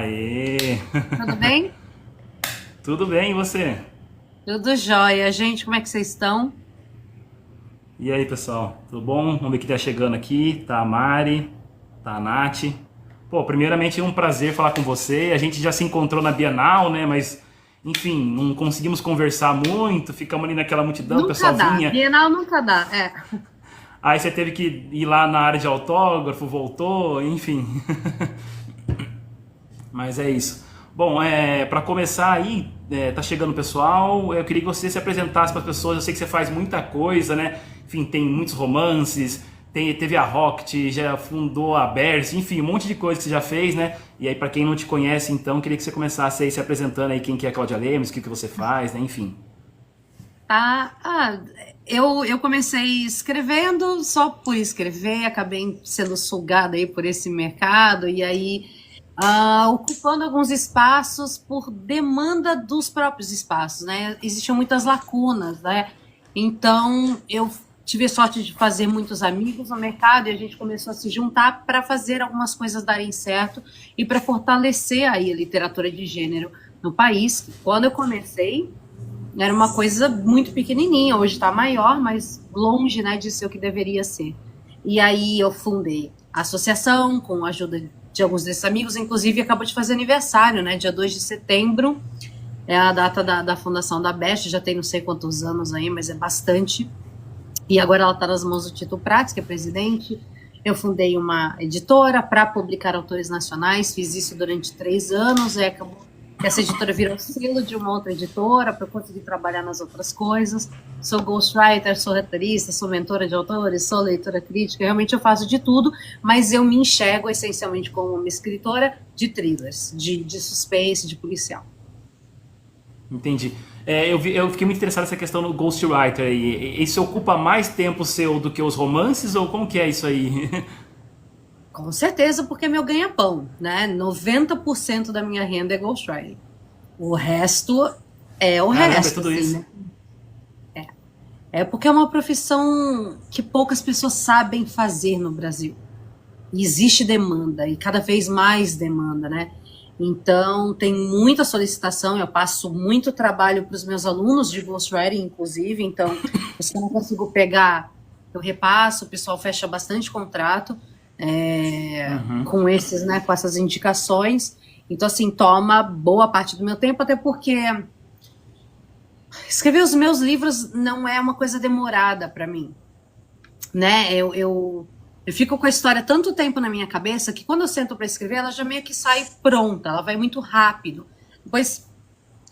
Aê! Tudo bem? Tudo bem, e você? Tudo jóia. Gente, como é que vocês estão? E aí, pessoal? Tudo bom? Vamos ver quem tá chegando aqui. Tá a Mari, tá a Nath. Pô, primeiramente é um prazer falar com você. A gente já se encontrou na Bienal, né? Mas, enfim, não conseguimos conversar muito. Ficamos ali naquela multidão, o Nunca pessoal dá. vinha. Bienal nunca dá. É. Aí você teve que ir lá na área de autógrafo, voltou, enfim. Mas é isso. Bom, para começar aí, tá chegando o pessoal, eu queria que você se apresentasse para as pessoas. Eu sei que você faz muita coisa, né? Enfim, tem muitos romances, teve a Rocket, já fundou a Berce, enfim, um monte de coisa que você já fez, né? E aí, para quem não te conhece, então, queria que você começasse aí se apresentando aí quem que é a Cláudia Lemes, o que que você faz, né? Enfim. Eu comecei escrevendo só por escrever, acabei sendo sugada aí por esse mercado e aí ocupando alguns espaços por demanda dos próprios espaços, né? Existiam muitas lacunas, né? Então eu tive a sorte de fazer muitos amigos no mercado e a gente começou a se juntar para fazer algumas coisas darem certo e para fortalecer aí a literatura de gênero no país. Quando eu comecei, era uma coisa muito pequenininha, hoje está maior, mas longe, né, de ser o que deveria ser. E aí eu fundei a associação com a ajuda de alguns desses amigos, inclusive acabou de fazer aniversário, né, dia 2 de setembro, é a data da fundação da Best, já tem não sei quantos anos aí, mas é bastante. E agora ela está nas mãos do Tito Prates, que é presidente. Eu fundei uma editora para publicar autores nacionais, fiz isso durante 3 anos, acabou que essa editora virou selo de uma outra editora para eu conseguir trabalhar nas outras coisas. Sou ghostwriter, sou roteirista, sou mentora de autores, sou leitora crítica, realmente eu faço de tudo, mas eu me enxergo essencialmente como uma escritora de thrillers, de suspense, de policial. Entendi. Eu fiquei muito interessado nessa questão do Ghostwriter aí. Isso ocupa mais tempo seu do que os romances, ou como que é isso aí? Com certeza, porque é meu ganha-pão, né? 90% da minha renda é ghostwriting. O resto é o Caramba, é resto, tudo assim, isso. né? É porque é uma profissão que poucas pessoas sabem fazer no Brasil. E existe demanda, e cada vez mais demanda, né? Então, tem muita solicitação, eu passo muito trabalho para os meus alunos de ghostwriting, inclusive, então, se eu não consigo pegar, eu repasso, o pessoal fecha bastante contrato Uhum. com esses, né, com essas indicações. Então, assim, toma boa parte do meu tempo, até porque escrever os meus livros não é uma coisa demorada para mim, né? Eu fico com a história tanto tempo na minha cabeça que quando eu sento para escrever, ela já meio que sai pronta, ela vai muito rápido. Depois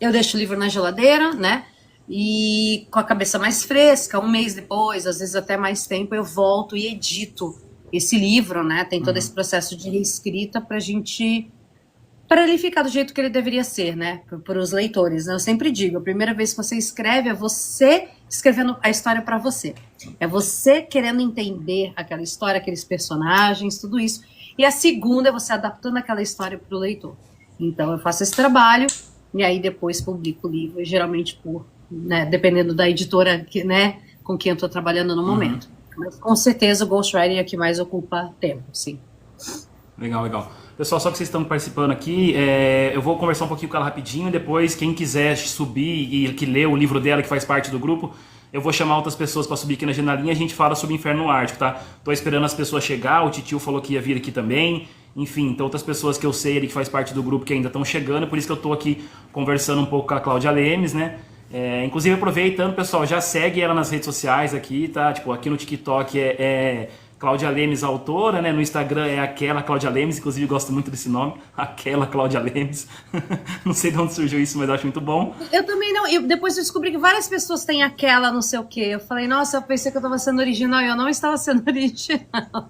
eu deixo o livro na geladeira, né? E com a cabeça mais fresca, um mês depois, às vezes até mais tempo, eu volto e edito esse livro, né? Tem todo esse processo de reescrita para ele ficar do jeito que ele deveria ser, né? Para os leitores, né? Eu sempre digo, a primeira vez que você escreve é você escrevendo a história para você. É você querendo entender aquela história, aqueles personagens, tudo isso. E a segunda é você adaptando aquela história para o leitor. Então eu faço esse trabalho e aí depois publico o livro, e geralmente por, né, dependendo da editora que, né, com quem eu estou trabalhando no momento. Mas com certeza o ghostwriting é o que mais ocupa tempo, sim. Legal, legal. Pessoal, só que vocês estão participando aqui, eu vou conversar um pouquinho com ela rapidinho, depois quem quiser subir e que lê o livro dela, que faz parte do grupo, eu vou chamar outras pessoas para subir aqui na janelinha e a gente fala sobre Inferno no Ártico, tá? Tô esperando as pessoas chegar, o Titio falou que ia vir aqui também, enfim, então outras pessoas que eu sei ali que faz parte do grupo que ainda estão chegando, por isso que eu tô aqui conversando um pouco com a Cláudia Lemes, né? Inclusive aproveitando, pessoal, já segue ela nas redes sociais aqui, tá? Tipo, aqui no TikTok é Cláudia Lemes, autora, né? No Instagram é aquela Cláudia Lemes, inclusive gosto muito desse nome, aquela Cláudia Lemes. Não sei de onde surgiu isso, mas acho muito bom. Eu também não. Depois eu descobri que várias pessoas têm aquela não sei o quê. Eu falei, nossa, eu pensei que eu estava sendo original e eu não estava sendo original.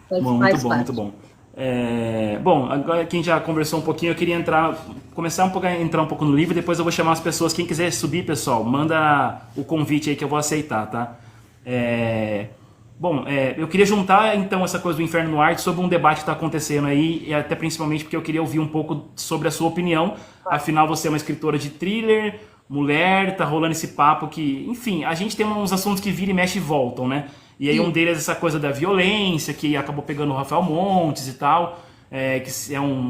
Bom, muito Faz bom, muito parte. bom. Bom, agora quem já conversou um pouquinho, eu queria começar a entrar um pouco no livro, depois eu vou chamar as pessoas. Quem quiser subir, pessoal, manda o convite aí que eu vou aceitar, tá? Eu queria juntar então essa coisa do Inferno no Arte sobre um debate que está acontecendo aí, e até principalmente porque eu queria ouvir um pouco sobre a sua opinião. Afinal, você é uma escritora de thriller, mulher, tá rolando esse papo que, enfim, a gente tem uns assuntos que vira e mexe e voltam, né? E aí um Sim. deles é essa coisa da violência, que acabou pegando o Rafael Montes e tal.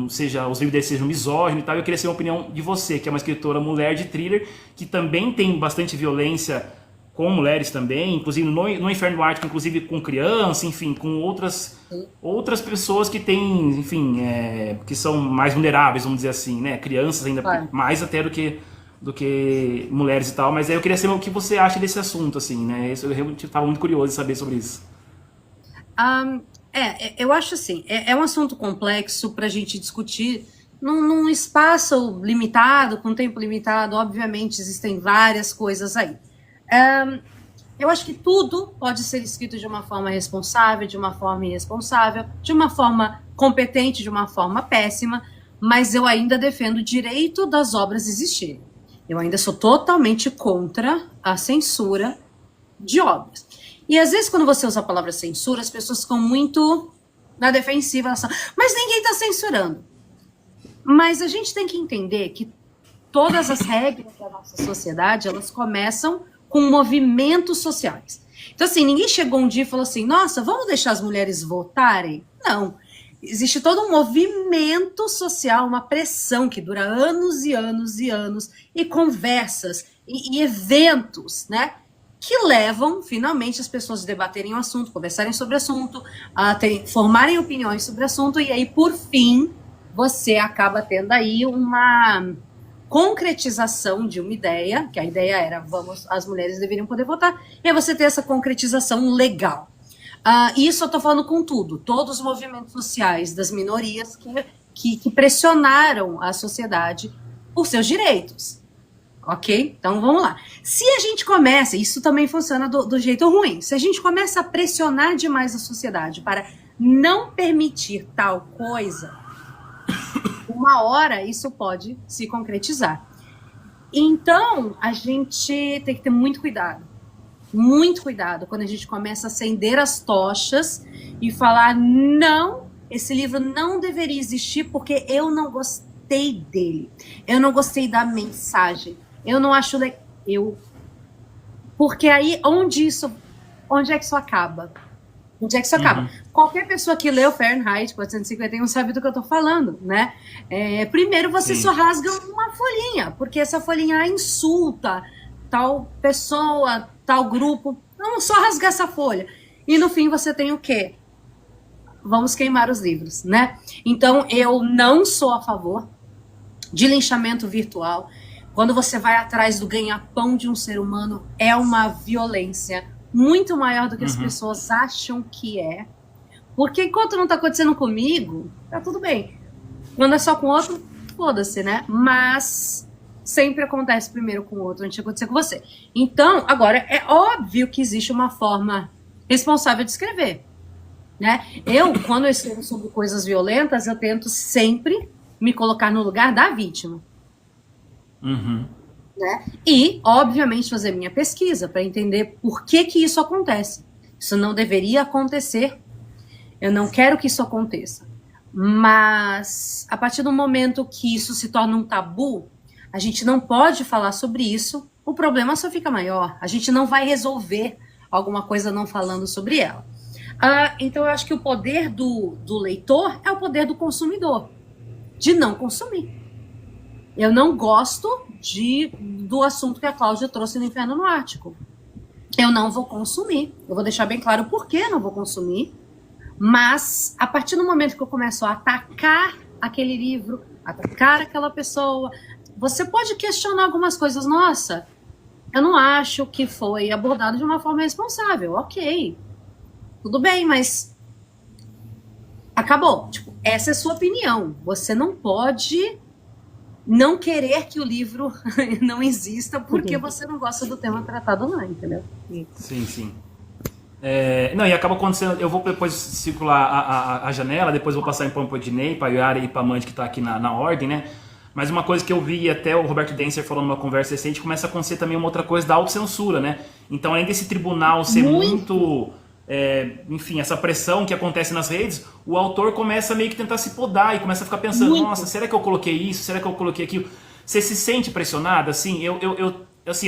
seja, os livros dele sejam misóginos e tal. Eu queria saber a opinião de você, que é uma escritora mulher de thriller, que também tem bastante violência com mulheres também, inclusive no Inferno do Ártico, inclusive com criança, enfim, com outras pessoas que têm, enfim, que são mais vulneráveis, vamos dizer assim, né? Crianças ainda, mais até do que mulheres e tal. Mas aí eu queria saber o que você acha desse assunto, assim, né? Eu realmente estava muito curioso de saber sobre isso. Eu acho assim, é um assunto complexo para a gente discutir num espaço limitado, com tempo limitado. Obviamente existem várias coisas aí. Eu acho que tudo pode ser escrito de uma forma responsável, de uma forma irresponsável, de uma forma competente, de uma forma péssima, mas eu ainda defendo o direito das obras existirem. Eu ainda sou totalmente contra a censura de obras. E às vezes quando você usa a palavra censura, as pessoas ficam muito na defensiva, elas falam, mas ninguém está censurando. Mas a gente tem que entender que todas as regras da nossa sociedade, elas começam com movimentos sociais. Então, assim, ninguém chegou um dia e falou assim, nossa, vamos deixar as mulheres votarem? Não. Existe todo um movimento social, uma pressão que dura anos e anos e anos, e conversas, e eventos, né? Que levam, finalmente, as pessoas a debaterem o assunto, conversarem sobre o assunto, formarem opiniões sobre o assunto, e aí, por fim, você acaba tendo aí uma concretização de uma ideia, que a ideia era, as mulheres deveriam poder votar, e aí você tem essa concretização legal. Isso eu estou falando com tudo, todos os movimentos sociais das minorias que pressionaram a sociedade por seus direitos. Ok? Então vamos lá. Se a gente começa, isso também funciona do jeito ruim, se a gente começa a pressionar demais a sociedade para não permitir tal coisa, uma hora isso pode se concretizar. Então, a gente tem que ter muito cuidado quando a gente começa a acender as tochas e falar, não, esse livro não deveria existir porque eu não gostei dele, eu não gostei da mensagem, eu não acho legal, porque aí, onde é que isso acaba? Onde é que isso acaba? Qualquer pessoa que leu Fahrenheit 451 sabe do que eu tô falando, né? Primeiro você só rasga uma folhinha, porque essa folhinha insulta tal pessoa, tal grupo. Não, só rasgar essa folha. E no fim você tem o quê? Vamos queimar os livros, né? Então eu não sou a favor de linchamento virtual. Quando você vai atrás do ganha-pão de um ser humano, é uma violência muito maior do que as pessoas acham que é. Porque enquanto não tá acontecendo comigo, tá tudo bem. Quando é só com outro, foda-se, né? Mas sempre acontece primeiro com o outro antes de acontecer com você. Então, agora, é óbvio que existe uma forma responsável de escrever, né? Quando eu escrevo sobre coisas violentas, eu tento sempre me colocar no lugar da vítima. Né? E, obviamente, fazer minha pesquisa para entender por que isso acontece. Isso não deveria acontecer. Eu não quero que isso aconteça. Mas, a partir do momento que isso se torna um tabu, a gente não pode falar sobre isso, o problema só fica maior. A gente não vai resolver alguma coisa não falando sobre ela. Então, eu acho que o poder do leitor é o poder do consumidor, de não consumir. Eu não gosto do assunto que a Cláudia trouxe no Inferno no Ártico. Eu não vou consumir. Eu vou deixar bem claro por que não vou consumir. Mas, a partir do momento que eu começo a atacar aquele livro, atacar aquela pessoa, você pode questionar algumas coisas. Nossa, eu não acho que foi abordado de uma forma responsável. Ok, tudo bem, mas acabou. Tipo, essa é a sua opinião. Você não pode não querer que o livro não exista porque você não gosta do tema tratado lá, entendeu? Sim. Não, e acaba acontecendo, eu vou depois circular a janela, depois vou passar em pão para o Ednei, para a Yara e para a Mandy que está aqui na ordem, né? Mas uma coisa que eu vi até o Roberto Denser falando numa conversa recente, começa a acontecer também uma outra coisa da autocensura, né? Então, além desse tribunal ser muito enfim, essa pressão que acontece nas redes, o autor começa meio que tentar se podar e começa a ficar pensando, nossa, será que eu coloquei isso? Será que eu coloquei aquilo? Você se sente pressionado? Assim, eu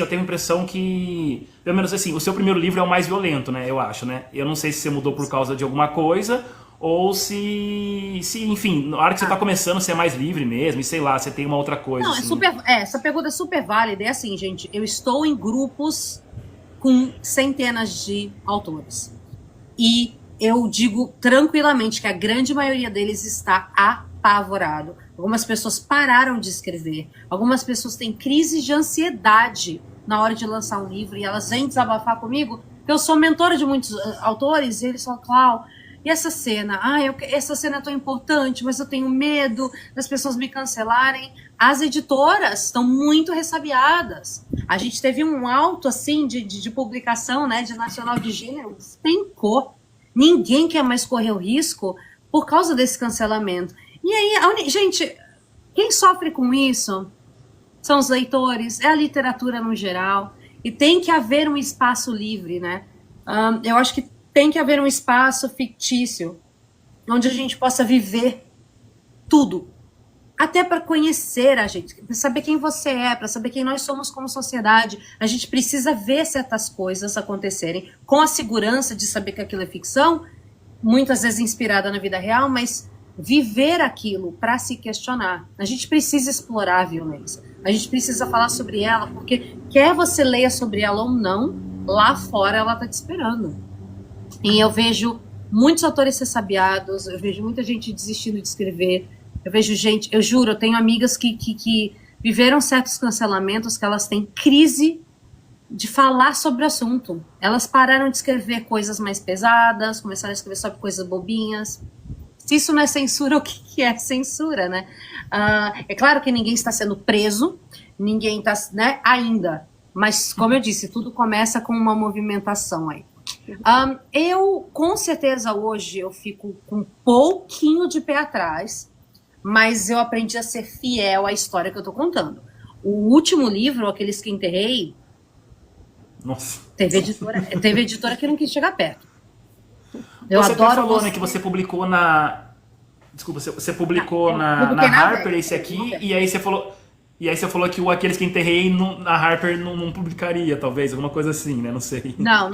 tenho a impressão que, pelo menos assim, o seu primeiro livro é o mais violento, né? Eu acho, né? Eu não sei se você mudou por causa de alguma coisa ou se enfim, na hora que você tá começando, você é mais livre mesmo, e sei lá, você tem uma outra coisa. Não, assim. essa pergunta é super válida. É assim, gente, eu estou em grupos com centenas de autores. E eu digo tranquilamente que a grande maioria deles está apavorado. Algumas pessoas pararam de escrever. Algumas pessoas têm crises de ansiedade na hora de lançar um livro e elas vêm desabafar comigo. Eu sou mentora de muitos autores e eles falam, Clau, e essa cena? Essa cena é tão importante, mas eu tenho medo das pessoas me cancelarem. As editoras estão muito ressabiadas. A gente teve um alto assim de publicação, né, de nacional de gênero, despencou. Ninguém quer mais correr o risco por causa desse cancelamento. E aí, gente, quem sofre com isso são os leitores, é a literatura no geral. E tem que haver um espaço livre, né? Eu acho que tem que haver um espaço fictício onde a gente possa viver tudo. Até para conhecer a gente, para saber quem você é, para saber quem nós somos como sociedade. A gente precisa ver certas coisas acontecerem com a segurança de saber que aquilo é ficção, muitas vezes inspirada na vida real, mas viver aquilo para se questionar. A gente precisa explorar a violência. A gente precisa falar sobre ela, porque quer você leia sobre ela ou não, lá fora ela está te esperando. E eu vejo muitos autores ressabiados, eu vejo muita gente desistindo de escrever. Eu vejo gente, eu juro, eu tenho amigas que viveram certos cancelamentos, que elas têm crise de falar sobre o assunto. Elas pararam de escrever coisas mais pesadas, começaram a escrever sobre coisas bobinhas. Se isso não é censura, o que é censura, né? É claro que ninguém está sendo preso, ninguém está, né, ainda. Mas, como eu disse, tudo começa com uma movimentação aí. Eu, com certeza, hoje, eu fico com um pouquinho de pé atrás, mas eu aprendi a ser fiel à história que eu tô contando. O último livro, Aqueles que Enterrei, Nossa. teve editora que não quis chegar perto. Eu você adoro até falou, né, que você publicou na... Desculpa, você publicou na Harper esse aqui, e aí você falou que o Aqueles que Enterrei na Harper não publicaria, talvez, alguma coisa assim, né? Não sei. Não,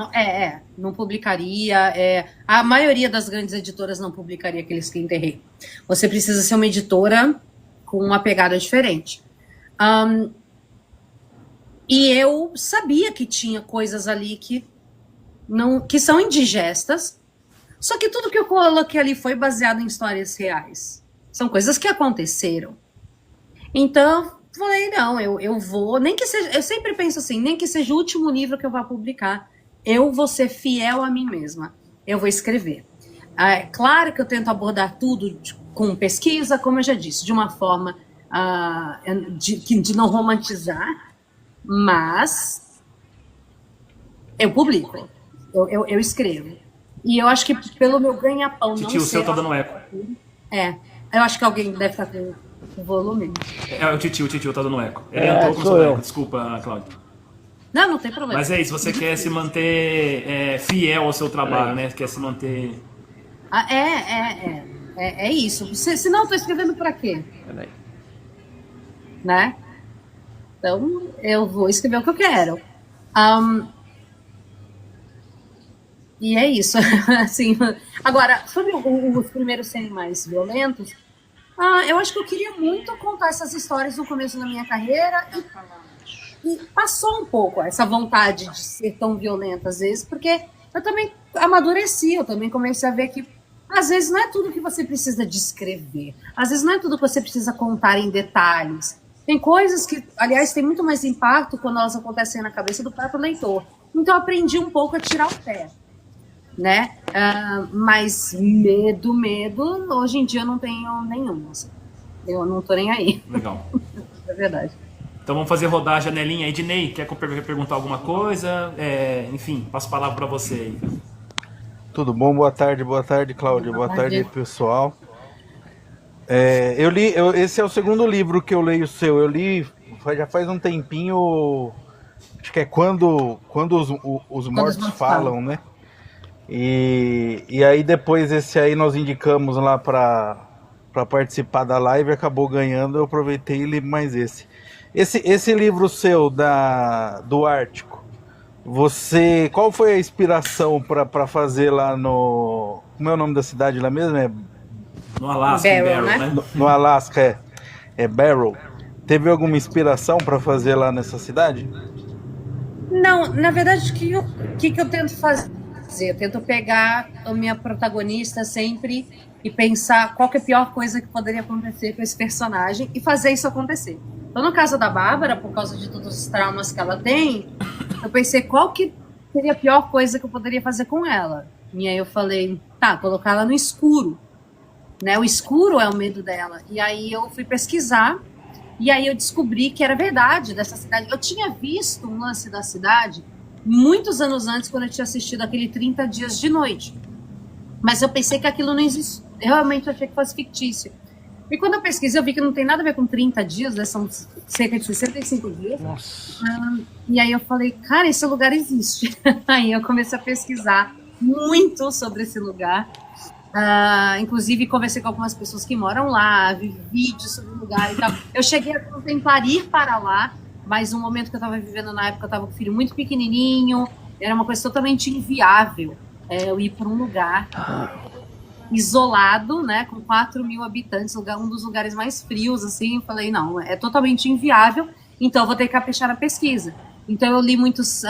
não publicaria. A maioria das grandes editoras não publicaria Aqueles que Enterrei. Você precisa ser uma editora com uma pegada diferente. E eu sabia que tinha coisas ali que são indigestas, só que tudo que eu coloquei ali foi baseado em histórias reais. São coisas que aconteceram. Então, falei, não, eu vou, nem que seja, eu sempre penso assim, nem que seja o último livro que eu vá publicar, eu vou ser fiel a mim mesma, eu vou escrever. É claro que eu tento abordar tudo com pesquisa, como eu já disse, de uma forma de não romantizar, mas eu publico, eu escrevo. E eu acho que pelo meu ganha-pão não Titio, o seu tá dando eco. Eu acho que alguém deve estar com o volume. O titio tá dando eco. Ele entrou com o seu eco. Desculpa, Cláudio. Não tem problema. Mas é isso, você quer se manter fiel ao seu trabalho, né? Quer se manter... É isso. Senão eu tô escrevendo pra quê? Né? Então, eu vou escrever o que eu quero. E é isso. Assim, agora, sobre os primeiros serem mais violentos, eu acho que eu queria muito contar essas histórias no começo da minha carreira e passou um pouco essa vontade de ser tão violenta às vezes, porque eu também amadureci, eu também comecei a ver que às vezes não é tudo que você precisa descrever, às vezes não é tudo que você precisa contar em detalhes. Tem coisas que, aliás, tem muito mais impacto quando elas acontecem na cabeça do próprio leitor. Então eu aprendi um pouco a tirar o pé, né? Mas medo, hoje em dia eu não tenho nenhum. Assim. Eu não tô nem aí. Legal. É verdade. Então vamos fazer rodar a janelinha aí. Dinei, quer perguntar alguma coisa? Enfim, passo a palavra para você aí. Tudo bom? Boa tarde, Cláudio. Boa tarde, pessoal. Eu li, esse é o segundo livro que eu leio seu. Eu li já faz um tempinho, acho que é quando os mortos falam, né? E aí depois esse aí nós indicamos lá para participar da live, acabou ganhando, eu aproveitei e li mais esse. Esse livro seu do Ártico, qual foi a inspiração para fazer lá no como é o nome da cidade lá mesmo? No Alasca, em Barrow, Barrow, né? né? No Alasca, é Barrow. Teve alguma inspiração para fazer lá nessa cidade? Não, na verdade, o que eu tento fazer? Eu tento pegar a minha protagonista sempre e pensar qual que é a pior coisa que poderia acontecer com esse personagem e fazer isso acontecer. Então, no caso da Bárbara, por causa de todos os traumas que ela tem, eu pensei qual que seria a pior coisa que eu poderia fazer com ela. E aí eu falei, tá, colocar ela no escuro. Né? O escuro é o medo dela. E aí eu fui pesquisar e aí eu descobri que era verdade dessa cidade. Eu tinha visto um lance da cidade muitos anos antes, quando eu tinha assistido aquele 30 Dias de Noite. Mas eu pensei que aquilo não existia. Eu realmente achei que fosse fictício. E quando eu pesquisei, eu vi que não tem nada a ver com 30 dias, né? São cerca de 65 dias. Nossa. E aí eu falei, cara, esse lugar existe. Aí eu comecei a pesquisar muito sobre esse lugar. Inclusive, conversei com algumas pessoas que moram lá, vi vídeos sobre o lugar e tal. Eu cheguei a contemplar ir para lá, mas no momento que eu estava vivendo na época, eu estava com o filho muito pequenininho, era uma coisa totalmente inviável eu ir para um lugar isolado, né, com 4.000 habitantes, um dos lugares mais frios, assim. Eu falei, não, é totalmente inviável, então eu vou ter que caprichar na pesquisa. Então eu li muitos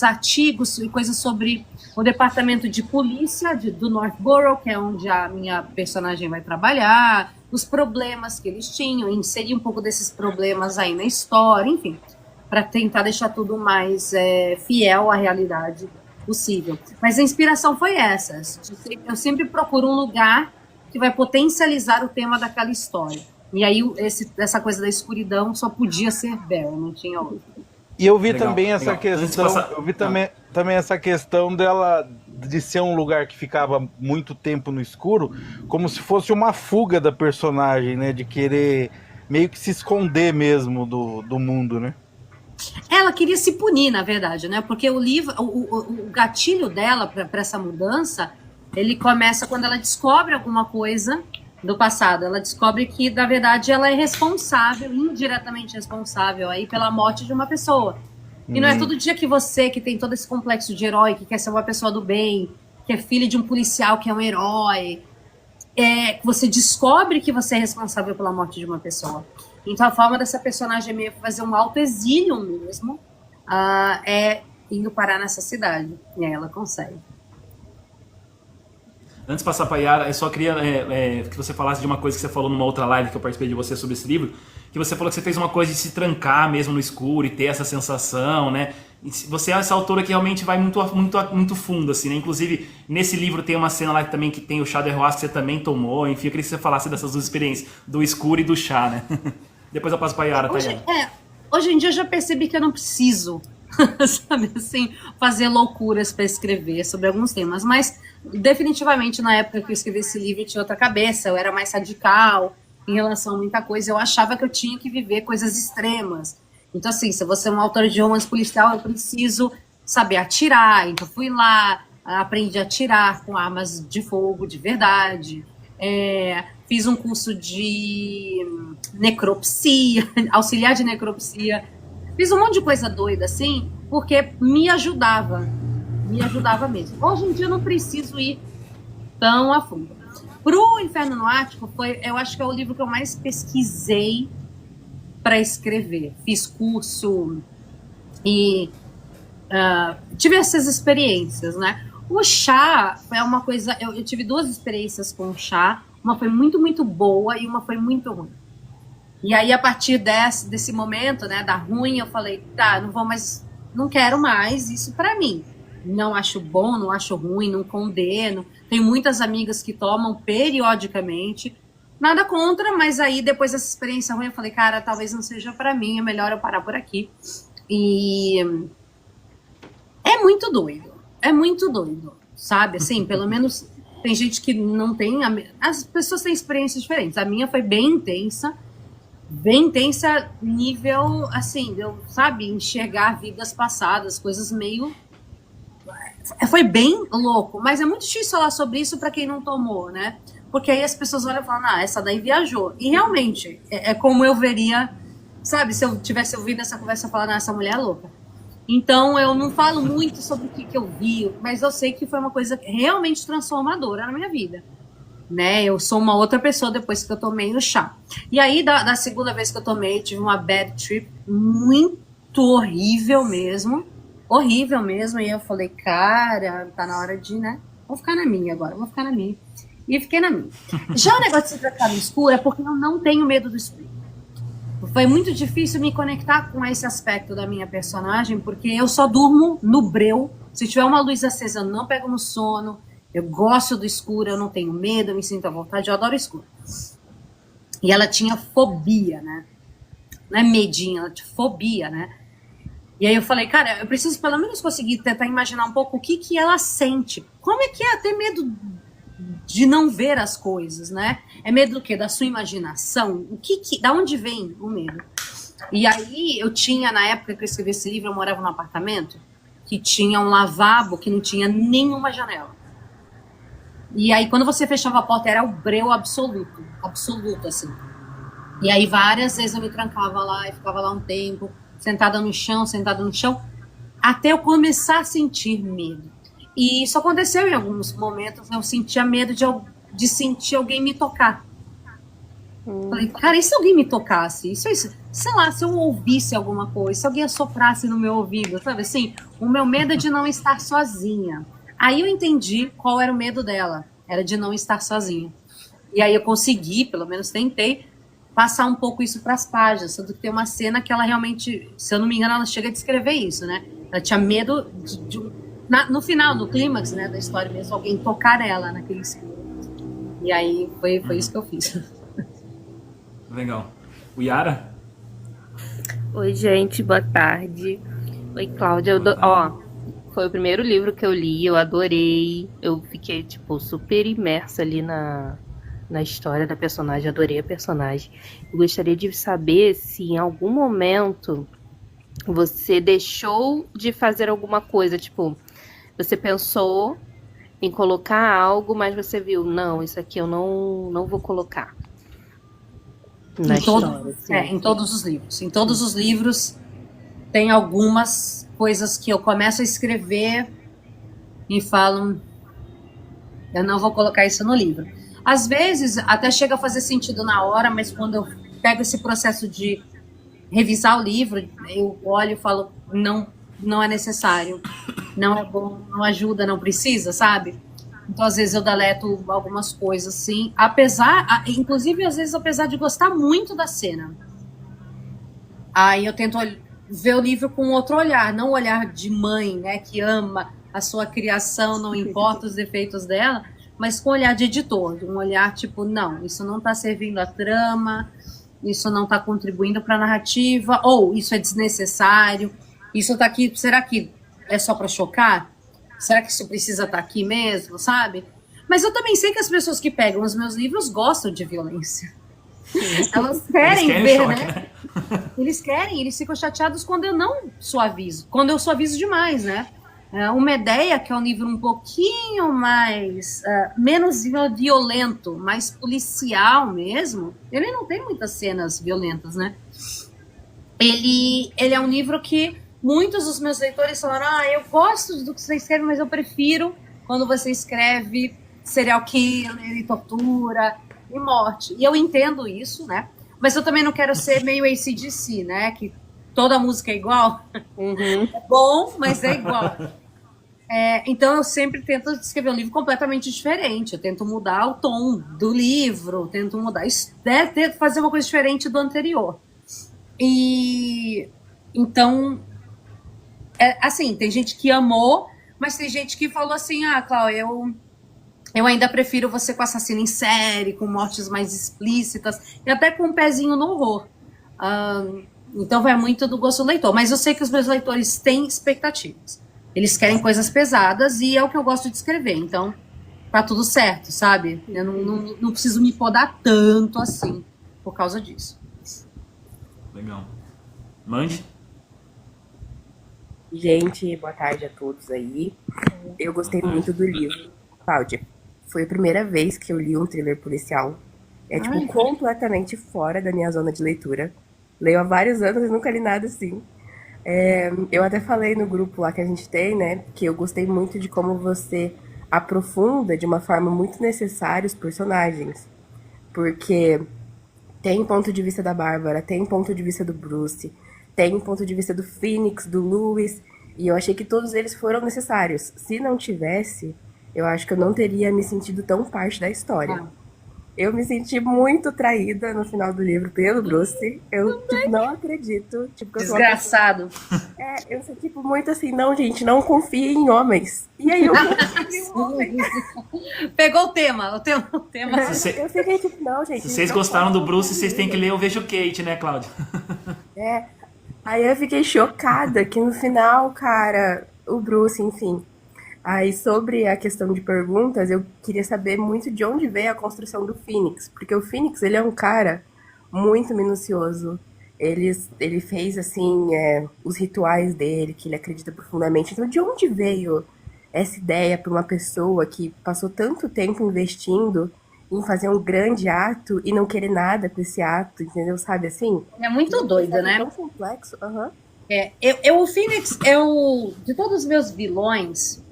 artigos e coisas sobre o departamento de polícia do Northborough, que é onde a minha personagem vai trabalhar, os problemas que eles tinham, inserir um pouco desses problemas aí na história, enfim, para tentar deixar tudo mais fiel à realidade possível. Mas a inspiração foi essa. Eu sempre procuro um lugar que vai potencializar o tema daquela história. E aí essa coisa da escuridão só podia ser Barrow, não tinha outro. E eu vi Legal, também essa legal. questão, eu vi também essa questão dela de ser um lugar que ficava muito tempo no escuro, como se fosse uma fuga da personagem, né, de querer meio que se esconder mesmo do mundo, né? Ela queria se punir, na verdade, né? Porque o livro, o gatilho dela para essa mudança, ele começa quando ela descobre alguma coisa do passado. Ela descobre que, na verdade, ela é responsável, indiretamente responsável aí pela morte de uma pessoa. E não é todo dia que você, que tem todo esse complexo de herói, que quer ser uma pessoa do bem, que é filho de um policial que é um herói, você descobre que você é responsável pela morte de uma pessoa. Então a forma dessa personagem meio fazer um autoexílio mesmo é indo parar nessa cidade. E aí ela consegue. Antes de passar para a Yara, eu só queria que você falasse de uma coisa que você falou numa outra live que eu participei de você sobre esse livro, que você falou que você fez uma coisa de se trancar mesmo no escuro e ter essa sensação, né? Você é essa autora que realmente vai muito fundo, assim, né? Inclusive, nesse livro tem uma cena lá também que tem o chá de ayahuasca que você também tomou. Enfim, eu queria que você falasse dessas duas experiências, do escuro e do chá, né? Depois eu passo para a Yara, tá, Yara? Hoje em dia eu já percebi que eu não preciso, sabe, assim, fazer loucuras para escrever sobre alguns temas, mas definitivamente na época que eu escrevi esse livro eu tinha outra cabeça, eu era mais radical em relação a muita coisa, eu achava que eu tinha que viver coisas extremas. Então, assim, se você é um autor de romance policial, eu preciso saber atirar. Então, fui lá, aprendi a atirar com armas de fogo de verdade. Fiz um curso de necropsia, auxiliar de necropsia. Fiz um monte de coisa doida, assim, porque me ajudava mesmo. Hoje em dia eu não preciso ir tão a fundo. Pro Inferno no Ático, eu acho que é o livro que eu mais pesquisei para escrever. Fiz curso e tive essas experiências, né? O chá foi uma coisa... Eu tive duas experiências com o chá. Uma foi muito, muito boa e uma foi muito ruim. E aí, a partir desse momento, né, da ruim, eu falei, tá, não quero mais isso para mim. Não acho bom, não acho ruim, não condeno. Tenho muitas amigas que tomam periodicamente. Nada contra, mas aí, depois dessa experiência ruim, eu falei, cara, talvez não seja para mim, é melhor eu parar por aqui. E é muito doido, sabe? Assim, pelo menos tem gente que não tem... As pessoas têm experiências diferentes. A minha foi bem intensa nível, assim, eu, sabe, enxergar vidas passadas, coisas meio... Foi bem louco, mas é muito difícil falar sobre isso para quem não tomou, né? Porque aí as pessoas olham e falam, essa daí viajou. E realmente, é como eu veria, sabe, se eu tivesse ouvido essa conversa, eu falar, essa mulher é louca. Então eu não falo muito sobre o que eu vi, mas eu sei que foi uma coisa realmente transformadora na minha vida. Né? Eu sou uma outra pessoa depois que eu tomei o chá. E aí, da segunda vez que eu tomei, tive uma bad trip muito horrível mesmo. Horrível mesmo. E eu falei, cara, tá na hora de, né? Vou ficar na minha agora, vou ficar na minha. E fiquei na minha. Já o negócio de se tratar no escuro é porque eu não tenho medo do escuro. Foi muito difícil me conectar com esse aspecto da minha personagem, porque eu só durmo no breu. Se tiver uma luz acesa, eu não pego no sono. Eu gosto do escuro, eu não tenho medo, eu me sinto à vontade, eu adoro escuro. E ela tinha fobia, né? Não é medinho, ela tinha fobia, né? E aí eu falei, cara, eu preciso pelo menos conseguir tentar imaginar um pouco o que ela sente. Como é que é ter medo de não ver as coisas, né? É medo do quê? Da sua imaginação? Da onde vem o medo? E aí eu tinha, na época que eu escrevi esse livro, eu morava num apartamento que tinha um lavabo que não tinha nenhuma janela. E aí, quando você fechava a porta, era o breu absoluto, assim. E aí, várias vezes eu me trancava lá e ficava lá um tempo, sentada no chão, até eu começar a sentir medo. E isso aconteceu em alguns momentos, eu sentia medo de sentir alguém me tocar. Falei, cara, e se alguém me tocasse? Sei lá, se eu ouvisse alguma coisa, se alguém assoprasse no meu ouvido, sabe assim? O meu medo é de não estar sozinha. Aí eu entendi qual era o medo dela. Era de não estar sozinha. E aí eu consegui, pelo menos tentei, passar um pouco isso para as páginas. Tanto que tem uma cena que ela realmente, se eu não me engano, ela chega a descrever isso, né? Ela tinha medo no final, no clímax, né, da história mesmo, alguém tocar ela naquele escuro. E aí foi isso que eu fiz. Legal. O Yara? Oi, gente, boa tarde. Oi, Cláudia. Foi o primeiro livro que eu li, eu adorei. Eu fiquei, tipo, super imersa ali na história da personagem, adorei a personagem. Eu gostaria de saber se em algum momento você deixou de fazer alguma coisa, tipo, você pensou em colocar algo, mas você viu, não, isso aqui eu não vou colocar. Em todos os livros. Em todos os livros tem algumas coisas que eu começo a escrever e falo, eu não vou colocar isso no livro. Às vezes até chega a fazer sentido na hora, mas quando eu pego esse processo de revisar o livro, eu olho e falo, não é necessário, não é bom, não ajuda, não precisa, sabe? Então, às vezes, eu deleto algumas coisas, assim. Inclusive, às vezes, apesar de gostar muito da cena. Aí eu tento ver o livro com outro olhar, não o olhar de mãe, né, que ama a sua criação, não importa os defeitos dela, mas com o olhar de editor, um olhar tipo, não, isso não está servindo à trama, isso não está contribuindo para a narrativa, ou isso é desnecessário, isso está aqui, será que é só para chocar? Será que isso precisa estar aqui mesmo, sabe? Mas eu também sei que as pessoas que pegam os meus livros gostam de violência. Elas querem ver, choque, né? Eles ficam chateados quando eu não suavizo, quando eu suavizo demais, né? O Medea, que é um livro um pouquinho mais, menos violento, mais policial mesmo, ele não tem muitas cenas violentas, né? Ele é um livro que muitos dos meus leitores falaram, eu gosto do que você escreve, mas eu prefiro quando você escreve serial killer e tortura e morte. E eu entendo isso, né? Mas eu também não quero ser meio AC/DC, né? Que toda música é igual. Uhum. É bom, mas é igual. Então eu sempre tento escrever um livro completamente diferente. Eu tento mudar o tom do livro, tento fazer uma coisa diferente do anterior. E então, assim, tem gente que amou, mas tem gente que falou assim, Cláudia, eu ainda prefiro você com assassino em série, com mortes mais explícitas, e até com um pezinho no horror. Então vai muito do gosto do leitor. Mas eu sei que os meus leitores têm expectativas. Eles querem coisas pesadas e é o que eu gosto de escrever. Então, tá tudo certo, sabe? Eu não preciso me podar tanto assim por causa disso. Legal. Mandy? Gente, boa tarde a todos aí. Eu gostei muito do livro. Cláudia, foi a primeira vez que eu li um thriller policial. Completamente fora da minha zona de leitura. Leio há vários anos e nunca li nada assim. Eu até falei no grupo lá que a gente tem, né, que eu gostei muito de como você aprofunda de uma forma muito necessária os personagens. Porque tem ponto de vista da Bárbara, tem ponto de vista do Bruce, tem ponto de vista do Phoenix, do Lewis, e eu achei que todos eles foram necessários. Se não tivesse, eu acho que eu não teria me sentido tão parte da história. Ah, Eu me senti muito traída no final do livro pelo Bruce. Eu, tipo, não acredito. Tipo, que eu sou uma pessoa... desgraçado. Eu sou, tipo, muito assim, não, gente, não confie em homens. E aí eu confio em homens. Pegou o tema, o tema. Se, cê- Eu fiquei tipo, não, gente. se vocês não gostaram do confiem Bruce, em vocês têm mim. que ler Eu Vejo Kate, né, Cláudia? É. Aí eu fiquei chocada que no final, cara, o Bruce, enfim. Aí sobre a questão de perguntas, eu queria saber muito de onde veio a construção do Phoenix, porque o Phoenix, ele é um cara muito minucioso. Ele fez, assim, os rituais dele, que ele acredita profundamente. Então, de onde veio essa ideia para uma pessoa que passou tanto tempo investindo em fazer um grande ato e não querer nada com esse ato, entendeu? Sabe assim? É muito doida, né? Tão complexo. Aham. O Phoenix de todos os meus vilões,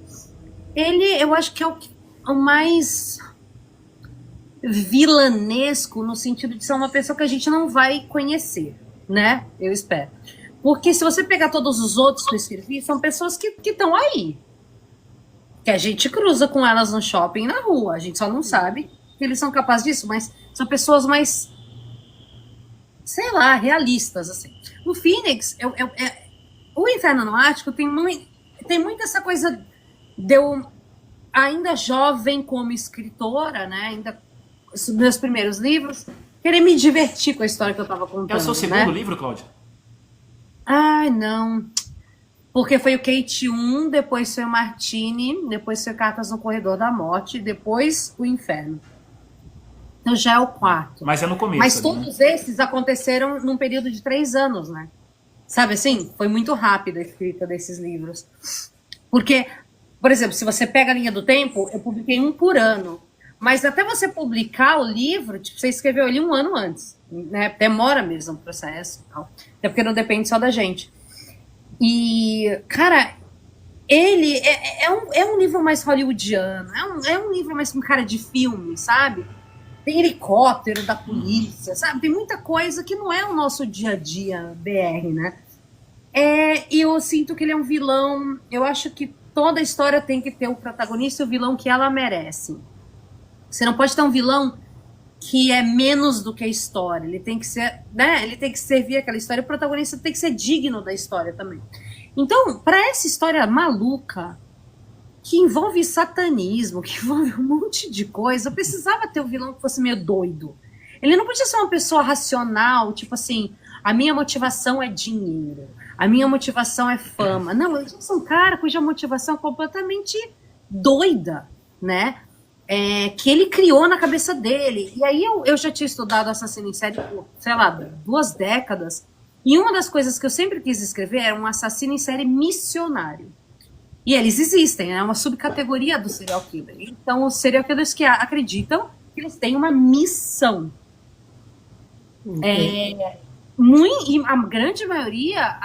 eu acho que é o mais vilanesco no sentido de ser uma pessoa que a gente não vai conhecer, né? Eu espero. Porque se você pegar todos os outros que eu escrevi, são pessoas que estão aí. Que a gente cruza com elas no shopping, na rua. A gente só não sabe que eles são capazes disso, mas são pessoas mais, sei lá, realistas, assim. O Phoenix, o Inferno no Ático tem muito essa coisa de eu, ainda jovem como escritora, né, ainda os meus primeiros livros, querer me divertir com a história que eu estava contando. É o seu segundo livro, Cláudia? Ai, não. Porque foi o Kate 1, depois foi o Martini, depois foi Cartas no Corredor da Morte, depois o Inferno. Então já é o quarto. Mas é no começo. Mas ali, né? todos esses aconteceram num período de 3 anos, né? Sabe assim? Foi muito rápida a escrita desses livros. Porque, por exemplo, se você pega a linha do tempo, eu publiquei um por ano. Mas até você publicar o livro, tipo, você escreveu ali 1 ano antes. Né? Demora mesmo o processo. Tal. Até porque não depende só da gente. E, cara, ele é um livro mais hollywoodiano. É um livro mais com cara de filme, sabe? Tem helicóptero da polícia, sabe? Tem muita coisa que não é o nosso dia a dia BR, né? E eu sinto que ele é um vilão. Eu acho que toda história tem que ter o protagonista e o vilão que ela merece. Você não pode ter um vilão que é menos do que a história. Ele tem que ser, né? Ele tem que servir aquela história. O protagonista tem que ser digno da história também. Então, para essa história maluca, que envolve satanismo, que envolve um monte de coisa, eu precisava ter um vilão que fosse meio doido. Ele não podia ser uma pessoa racional, tipo assim, a minha motivação é dinheiro, a minha motivação é fama. Não, ele tinha que ser um cara cuja motivação é completamente doida, né? Que ele criou na cabeça dele. E aí eu já tinha estudado assassino em série por, sei lá, 2 décadas, e uma das coisas que eu sempre quis escrever era um assassino em série missionário. E eles existem, é uma subcategoria do serial killer. Então, os serial killers que acreditam que eles têm uma missão. E a grande maioria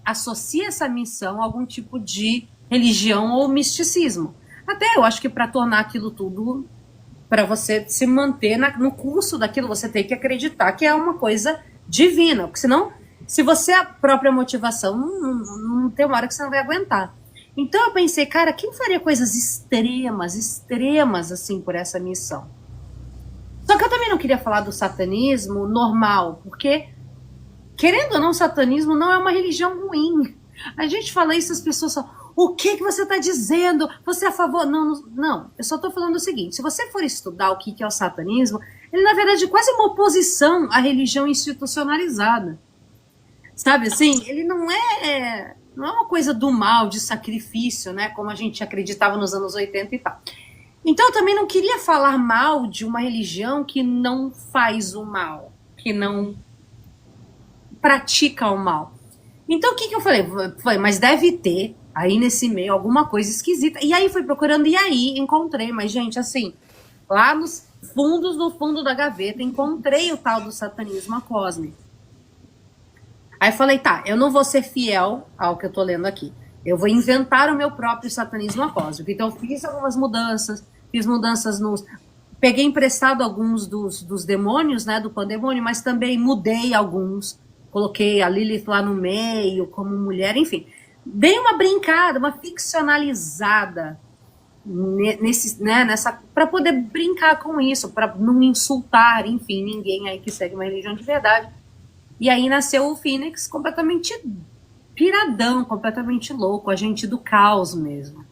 associa essa missão a algum tipo de religião ou misticismo. Até eu acho que para tornar aquilo tudo, para você se manter no curso daquilo, você tem que acreditar que é uma coisa divina. Porque senão, se você é a própria motivação, não tem uma hora que você não vai aguentar. Então eu pensei, cara, quem faria coisas extremas assim por essa missão? Só que eu também não queria falar do satanismo normal, porque, querendo ou não, o satanismo não é uma religião ruim. A gente fala isso, as pessoas falam, o que você está dizendo? Você é a favor? Não, eu só estou falando o seguinte, se você for estudar o que é o satanismo, ele na verdade é quase uma oposição à religião institucionalizada. Sabe assim? Ele não é uma coisa do mal, de sacrifício, né? Como a gente acreditava nos anos 80 e tal. Então eu também não queria falar mal de uma religião que não faz o mal, que não pratica o mal. Então o que eu falei? Mas deve ter aí nesse meio alguma coisa esquisita. E aí fui procurando e aí encontrei. Mas, gente, assim, lá no fundo da gaveta, encontrei o tal do satanismo cósmico. Aí falei, tá, eu não vou ser fiel ao que eu tô lendo aqui. Eu vou inventar o meu próprio satanismo apósito. Então, fiz algumas mudanças, fiz mudanças nos... Peguei emprestado alguns dos demônios, né, do pandemônio, mas também mudei alguns. Coloquei a Lilith lá no meio, como mulher, enfim. Dei uma brincada, uma ficcionalizada nessa, para poder brincar com isso, para não insultar, enfim, ninguém aí que segue uma religião de verdade. E aí nasceu o Phoenix completamente piradão, completamente louco, agente do caos mesmo.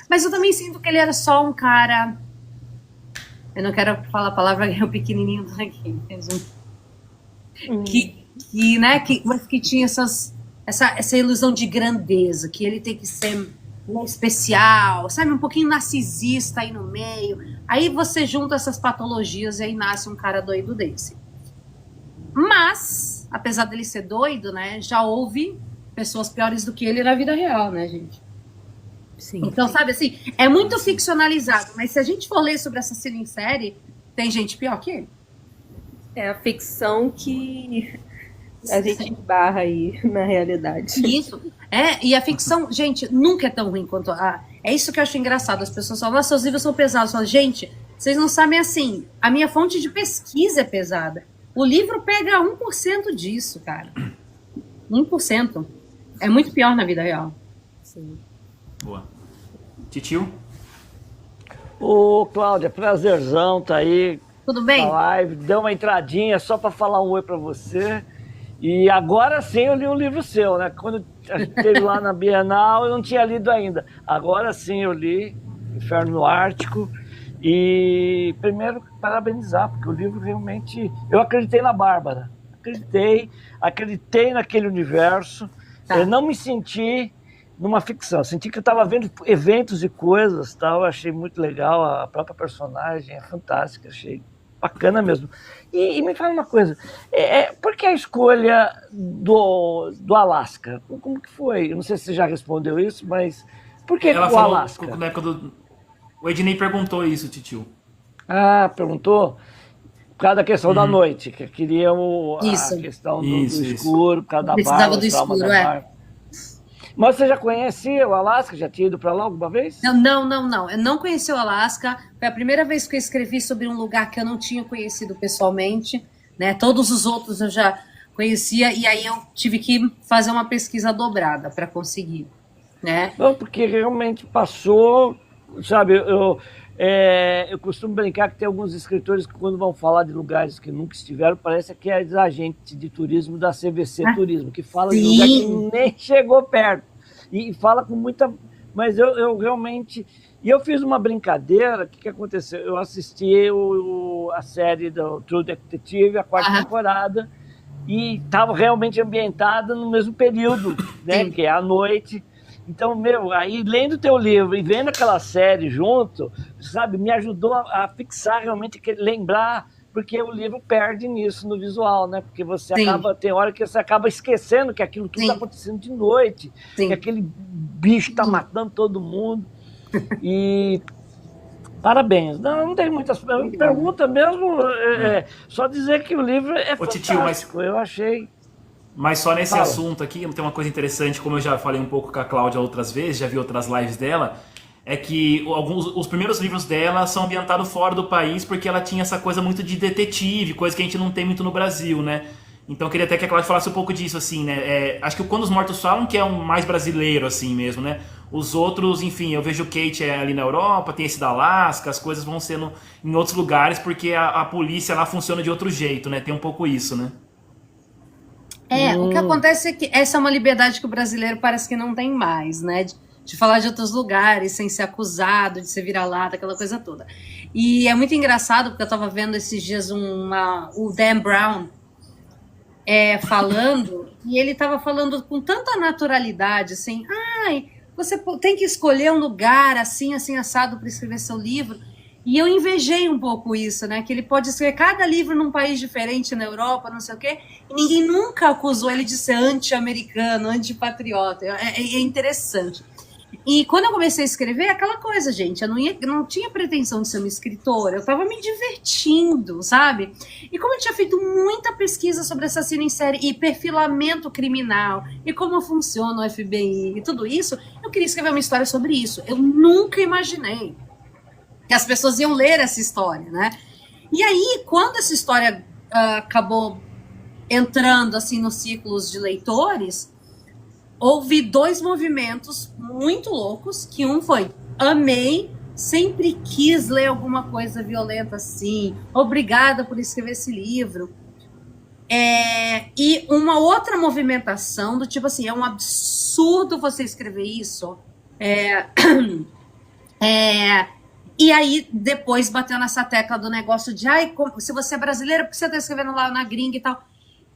Mas eu também sinto que ele era só um cara... Eu não quero falar a palavra que é o pequenininho daqui. Mas que tinha essa ilusão de grandeza, que ele tem que ser especial, sabe? Um pouquinho narcisista aí no meio. Aí você junta essas patologias e aí nasce um cara doido desse. Mas, apesar dele ser doido, né? Já houve pessoas piores do que ele na vida real, né, gente? Sim. Então, sabe assim, é muito ficcionalizado, mas se a gente for ler sobre assassino em série, tem gente pior que ele. É a ficção que a gente barra aí na realidade. Isso. E a ficção, gente, nunca é tão ruim quanto a... É isso que eu acho engraçado. As pessoas falam, nossa, seus livros são pesados. Eu falo, gente, vocês não sabem assim, a minha fonte de pesquisa é pesada. O livro pega 1% disso, cara. 1%. É muito pior na vida real. Sim. Boa. Titio? Ô, Cláudia, prazerzão tá aí Tudo bem? na live. Deu uma entradinha só para falar um oi para você. E agora sim eu li um livro seu, né? Quando a gente esteve lá na Bienal, eu não tinha lido ainda. Agora sim eu li Inferno no Ártico. E primeiro, parabenizar, porque o livro realmente... Eu acreditei na Bárbara. Acreditei naquele universo. Tá. Eu não me senti numa ficção. Senti que eu estava vendo eventos e coisas, tal. Achei muito legal, a própria personagem é fantástica, achei bacana mesmo. E me fala uma coisa, por que a escolha do Alasca? Como que foi? Eu não sei se você já respondeu isso, mas por que Ela o falou, Alasca? na época o Ednei perguntou isso, Titio. Ah, perguntou? Por causa da questão da noite, que queria Isso. a questão do Isso. escuro, por causa da Precisava barba, do o trauma escuro, da barba. Mas você já conhecia o Alasca? Já tinha ido para lá alguma vez? Não. Eu não conheci o Alasca. Foi a primeira vez que eu escrevi sobre um lugar que eu não tinha conhecido pessoalmente, né? Todos os outros eu já conhecia e aí eu tive que fazer uma pesquisa dobrada para conseguir, né? Não, porque realmente passou, sabe, eu costumo brincar que tem alguns escritores que quando vão falar de lugares que nunca estiveram, parece que é agente de turismo da CVC Turismo, que fala de lugar que nem chegou perto. E fala com muita... Mas eu realmente... E eu fiz uma brincadeira, o que aconteceu? Eu assisti a série do True Detective, a quarta temporada, e estava realmente ambientada no mesmo período, né? Que é a noite. Então, aí lendo teu livro e vendo aquela série junto, sabe, me ajudou a fixar realmente, lembrar, porque o livro perde nisso no visual, né? Porque você acaba, tem hora que você acaba esquecendo que aquilo tudo está acontecendo de noite, que aquele bicho está matando todo mundo. E parabéns. Não tem muitas perguntas mesmo, só dizer que o livro é fantástico, Titio, eu achei. Mas só nesse Fala. assunto aqui, tem uma coisa interessante, como eu já falei um pouco com a Cláudia outras vezes, já vi outras lives dela, é que os primeiros livros dela são ambientados fora do país, porque ela tinha essa coisa muito de detetive, coisa que a gente não tem muito no Brasil, né? Então eu queria até que a Cláudia falasse um pouco disso, assim, né? Acho que Quando os Mortos Falam que é um mais brasileiro, assim mesmo, né? Os outros, enfim, eu vejo o Kate ali na Europa, tem esse da Alasca, as coisas vão sendo em outros lugares, porque a polícia lá funciona de outro jeito, né? Tem um pouco isso, né? O que acontece é que essa é uma liberdade que o brasileiro parece que não tem mais, né? De falar de outros lugares sem ser acusado, de ser vira-lata, aquela coisa toda. E é muito engraçado, porque eu estava vendo esses dias o Dan Brown falando, e ele estava falando com tanta naturalidade, assim, você tem que escolher um lugar assim, assim, assado para escrever seu livro. E eu invejei um pouco isso, né? Que ele pode escrever cada livro num país diferente, na Europa, não sei o quê, e ninguém nunca acusou ele de ser anti-americano, antipatriota. É interessante. E quando eu comecei a escrever, aquela coisa, gente, eu não tinha pretensão de ser uma escritora, eu tava me divertindo, sabe? E como eu tinha feito muita pesquisa sobre assassino em série e perfilamento criminal, e como funciona o FBI e tudo isso, eu queria escrever uma história sobre isso. Eu nunca imaginei que as pessoas iam ler essa história, né? E aí, quando essa história acabou entrando, assim, nos círculos de leitores, houve 2 movimentos muito loucos, que um foi, amei, sempre quis ler alguma coisa violenta assim, obrigada por escrever esse livro. E uma outra movimentação do tipo assim, é um absurdo você escrever isso. E aí, depois bateu nessa tecla do negócio de, se você é brasileira, por que você está escrevendo lá na gringa e tal?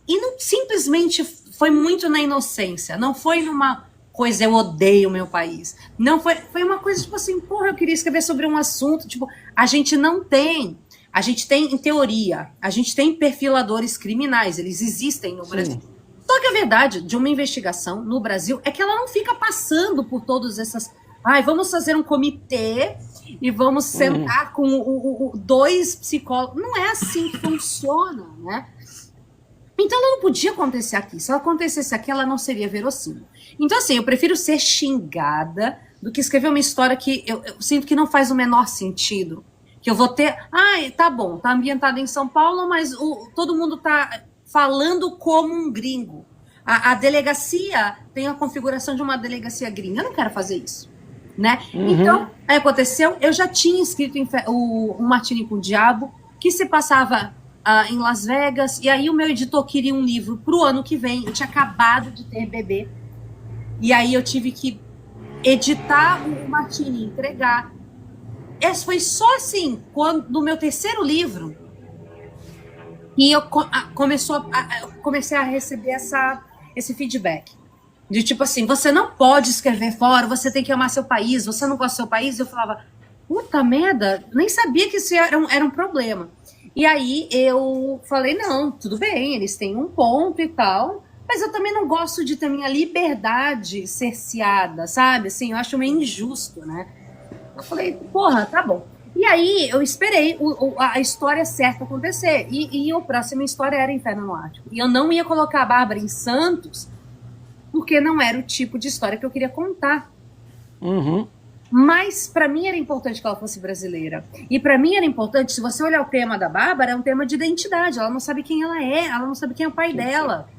E não, simplesmente foi muito na inocência, não foi numa coisa, eu odeio o meu país. Não foi uma coisa tipo assim, porra, eu queria escrever sobre um assunto, tipo, a gente tem em teoria, a gente tem perfiladores criminais, eles existem no Brasil. Só que a verdade de uma investigação no Brasil é que ela não fica passando por todas essas, vamos fazer um comitê e vamos sentar com 2 psicólogos. Não é assim que funciona, né? Então ela não podia acontecer aqui. Se ela acontecesse aqui, ela não seria verossímil. Então, assim, eu prefiro ser xingada do que escrever uma história que eu sinto que não faz o menor sentido. Que eu vou ter... tá bom, tá ambientada em São Paulo, mas todo mundo tá falando como um gringo. A delegacia tem a configuração de uma delegacia gringa. Eu não quero fazer isso, né? Então, aí aconteceu, eu já tinha escrito o Martini com o Diabo, que se passava... em Las Vegas, e aí o meu editor queria um livro pro ano que vem, eu tinha acabado de ter bebê, e aí eu tive que editar o Martini, entregar. Esse foi só assim, quando no meu 3º livro, e eu comecei a receber esse feedback, de tipo assim, você não pode escrever fora, você tem que amar seu país, você não gosta do seu país. Eu falava, puta merda, nem sabia que isso era um problema. E aí eu falei, não, tudo bem, eles têm um ponto e tal, mas eu também não gosto de ter minha liberdade cerceada, sabe? Assim, eu acho meio injusto, né? Eu falei, porra, tá bom. E aí eu esperei a história certa acontecer. E a próxima história era Inferno no Ártico. E eu não ia colocar a Bárbara em Santos, porque não era o tipo de história que eu queria contar. Mas para mim era importante que ela fosse brasileira. E para mim era importante, se você olhar o tema da Bárbara, é um tema de identidade. Ela não sabe quem ela não sabe quem é o pai dela.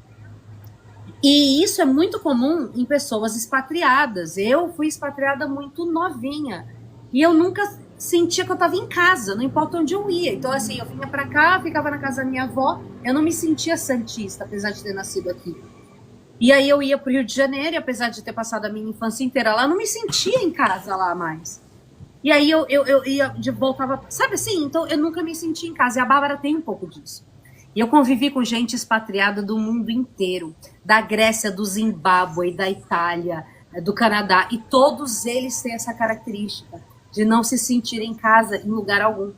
E isso é muito comum em pessoas expatriadas. Eu fui expatriada muito novinha. E eu nunca sentia que eu estava em casa, não importa onde eu ia. Então, assim, eu vinha para cá, ficava na casa da minha avó, eu não me sentia santista, apesar de ter nascido aqui. E aí eu ia pro Rio de Janeiro, e apesar de ter passado a minha infância inteira lá, eu não me sentia em casa lá mais. E aí eu ia, voltava, sabe assim? Então eu nunca me senti em casa. E a Bárbara tem um pouco disso. E eu convivi com gente expatriada do mundo inteiro, da Grécia, do Zimbábue, da Itália, do Canadá, e todos eles têm essa característica de não se sentir em casa em lugar algum.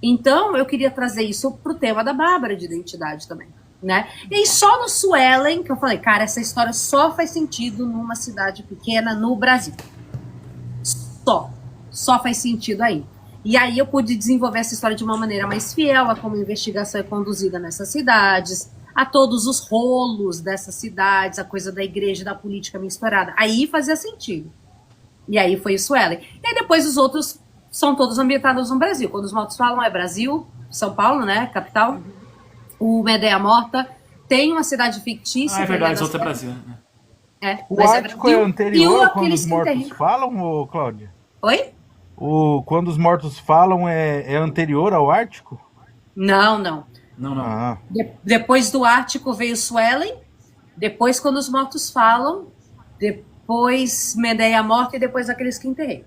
Então eu queria trazer isso pro tema da Bárbara, de identidade também. Né? E só no Suelen que eu falei, cara, essa história só faz sentido numa cidade pequena no Brasil. Só faz sentido aí. E aí eu pude desenvolver essa história de uma maneira mais fiel a como a investigação é conduzida nessas cidades, a todos os rolos dessas cidades, a coisa da igreja e da política misturada. Aí fazia sentido. E aí foi o Suelen. E aí depois os outros são todos ambientados no Brasil. Quando os Mortos Falam é Brasil, São Paulo, né, capital. O Medeia Morta tem uma cidade fictícia. É verdade, outra é Brasil. O Ártico é anterior quando os Mortos Falam, Cláudia? Oi? Quando os Mortos Falam é anterior ao Ártico? Não. Ah. Depois do Ártico veio o Suelen, depois Quando os Mortos Falam, depois Medeia Morta e depois Aqueles que Enterrei.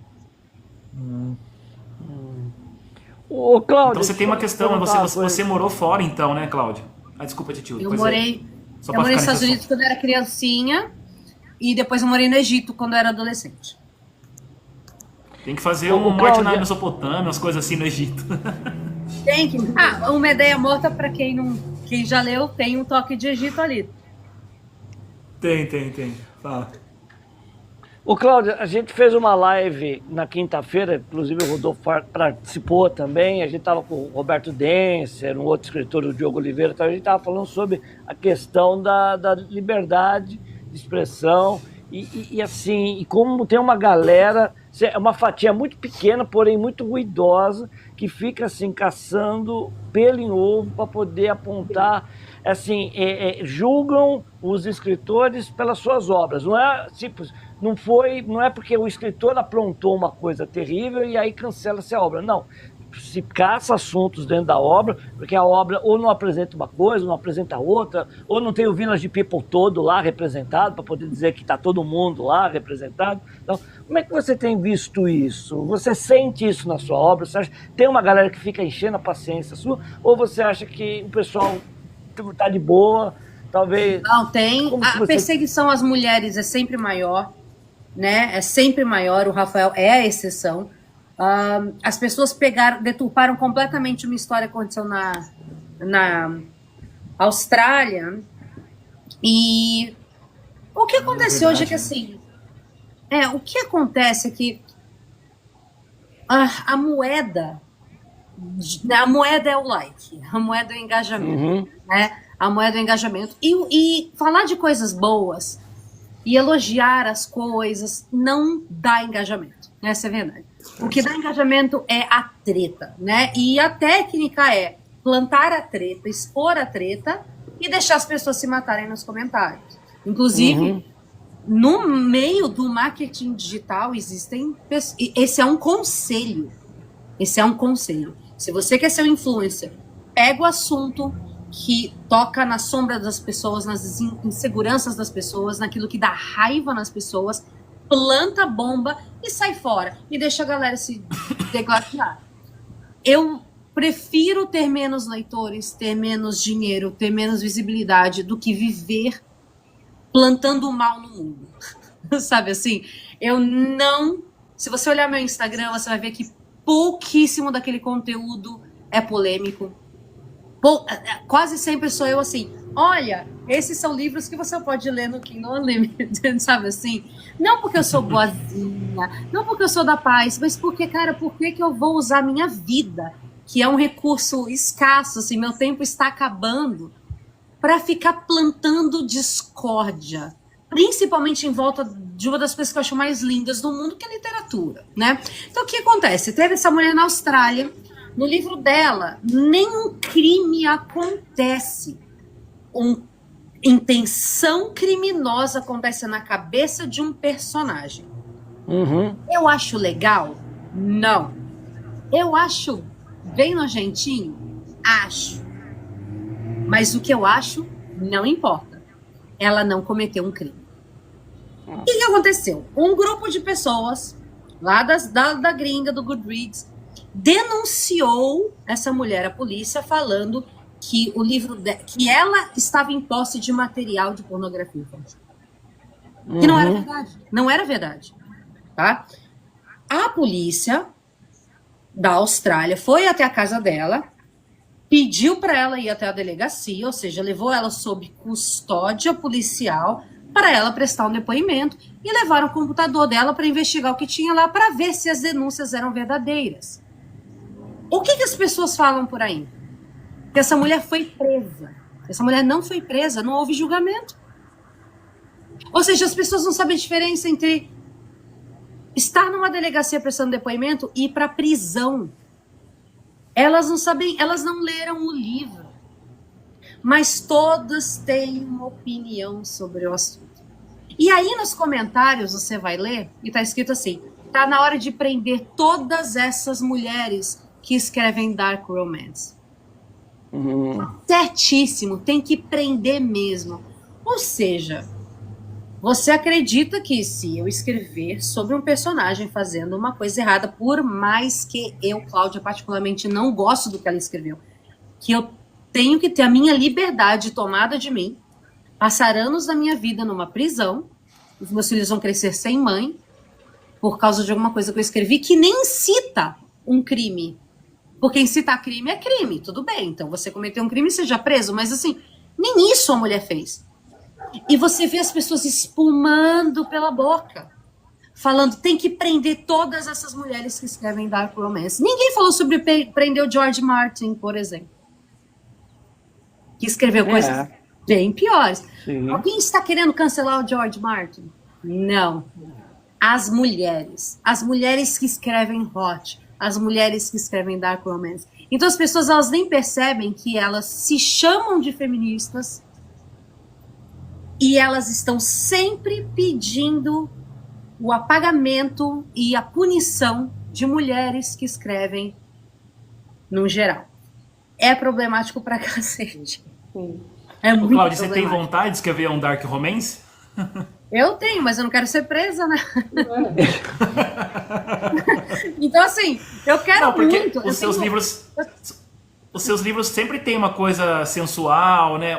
Ô, Cláudia, então você tem uma questão, você morou fora então, né, Cláudia? Desculpa, Titio. Eu morei nos Estados Unidos quando eu era criancinha e depois eu morei no Egito quando eu era adolescente. Tem que fazer um Morte na Mesopotâmia, umas coisas assim no Egito. Tem que... o Medeia Morta, pra quem já leu, tem um toque de Egito ali. Tem. Fala. Ô, Cláudia, a gente fez uma live na quinta-feira, inclusive o Rodolfo participou também, a gente estava com o Roberto Denser, um outro escritor, o Diogo Oliveira, então a gente estava falando sobre a questão da liberdade de expressão e assim, e como tem uma galera, é uma fatia muito pequena, porém muito ruidosa, que fica assim, caçando pelo em ovo para poder apontar, assim, julgam os escritores pelas suas obras, não é tipo... Não é porque o escritor aprontou uma coisa terrível e aí cancela-se a obra. Não. Se caça assuntos dentro da obra, porque a obra ou não apresenta uma coisa, ou não apresenta outra, ou não tem o Village People todo lá representado, para poder dizer que está todo mundo lá representado. Então, como é que você tem visto isso? Você sente isso na sua obra? Você acha que tem uma galera que fica enchendo a paciência sua? Ou você acha que o pessoal está de boa? Talvez... Não, tem. A perseguição às mulheres é sempre maior. Né? É sempre maior, o Rafael é a exceção. As pessoas deturparam completamente uma história que aconteceu na Austrália. E o que aconteceu hoje é que assim, o que acontece é que a moeda é o like, a moeda é o engajamento, né? A moeda é o engajamento. E falar de coisas boas e elogiar as coisas não dá engajamento, né? Essa é a verdade. O que dá engajamento é a treta, né? E a técnica é plantar a treta, expor a treta e deixar as pessoas se matarem nos comentários. Inclusive, no meio do marketing digital existem... Esse é um conselho. Esse é um conselho. Se você quer ser um influencer, pega o assunto que toca na sombra das pessoas, nas inseguranças das pessoas, naquilo que dá raiva nas pessoas, planta a bomba e sai fora. E deixa a galera se degladiar. Eu prefiro ter menos leitores, ter menos dinheiro, ter menos visibilidade do que viver plantando o mal no mundo. Sabe assim? Eu não... Se você olhar meu Instagram, você vai ver que pouquíssimo daquele conteúdo é polêmico. Quase sempre sou eu assim, olha, esses são livros que você pode ler no Kindle Unlimited, sabe assim? Não porque eu sou boazinha, não porque eu sou da paz, mas porque, cara, por que eu vou usar minha vida, que é um recurso escasso, assim, meu tempo está acabando, para ficar plantando discórdia, principalmente em volta de uma das coisas que eu acho mais lindas do mundo, que é a literatura, né? Então, o que acontece? Teve essa mulher na Austrália. No livro dela, nenhum crime acontece. Intenção criminosa acontece na cabeça de um personagem. Eu acho legal? Não. Eu acho bem nojentinho? Acho. Mas o que eu acho não importa. Ela não cometeu um crime. O que aconteceu? Um grupo de pessoas lá da gringa, do Goodreads, denunciou essa mulher à polícia falando que o livro que ela estava em posse de material de pornografia infantil. Que não era verdade. Não era verdade. Tá? A polícia da Austrália foi até a casa dela, pediu para ela ir até a delegacia, ou seja, levou ela sob custódia policial para ela prestar um depoimento e levaram o computador dela para investigar o que tinha lá para ver se as denúncias eram verdadeiras. O que as pessoas falam por aí? Que essa mulher foi presa. Essa mulher não foi presa, não houve julgamento. Ou seja, as pessoas não sabem a diferença entre estar numa delegacia prestando depoimento e ir para a prisão. Elas não sabem, elas não leram o livro. Mas todas têm uma opinião sobre o assunto. E aí nos comentários você vai ler e está escrito assim, tá na hora de prender todas essas mulheres que escrevem dark romance. Certíssimo, tem que prender mesmo. Ou seja, você acredita que se eu escrever sobre um personagem fazendo uma coisa errada, por mais que eu, Cláudia, particularmente não gosto do que ela escreveu, que eu tenho que ter a minha liberdade tomada de mim, passar anos da minha vida numa prisão, os meus filhos vão crescer sem mãe, por causa de alguma coisa que eu escrevi que nem incita um crime. Porque incitar crime é crime, tudo bem. Então você cometeu um crime, seja preso, mas assim, nem isso a mulher fez. E você vê as pessoas espumando pela boca. falando tem que prender todas essas mulheres que escrevem dark romance. Ninguém falou sobre prender o George Martin, por exemplo, que escreveu coisas bem piores. Sim. Alguém está querendo cancelar o George Martin? Não. As mulheres que escrevem hot, as mulheres que escrevem dark romance. Então as pessoas elas nem percebem que elas se chamam de feministas e elas estão sempre pedindo o apagamento e a punição de mulheres que escrevem no geral. É problemático pra cacete. É muito Cláudia, você tem problemático. vontade de escrever um dark romance? Eu tenho, mas eu não quero ser presa, né? Então, assim, eu quero Não, porque muito. os seus livros sempre tem uma coisa sensual, né?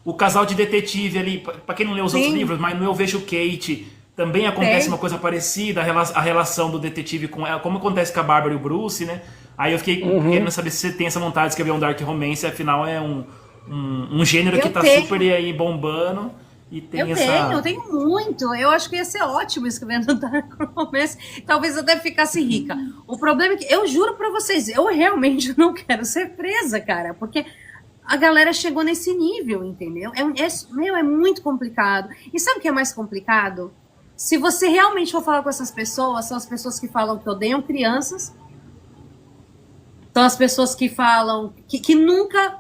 O casal de detetive ali, pra quem não lê os outros livros, mas no Eu Vejo Kate também acontece uma coisa parecida, a relação do detetive com ela, como acontece com a Bárbara e o Bruce, né? Aí eu fiquei querendo saber se você tem essa vontade de escrever um dark romance, afinal é um gênero que tá super aí bombando. E tem Eu tenho muito. Eu acho que ia ser ótimo escrevendo dark romance. Talvez eu até ficasse rica. O problema é que, eu juro pra vocês, eu realmente não quero ser presa, cara, porque a galera chegou nesse nível, entendeu? É muito complicado. E sabe o que é mais complicado? Se você realmente for falar com essas pessoas, são as pessoas que falam que odeiam crianças, são as pessoas que falam que nunca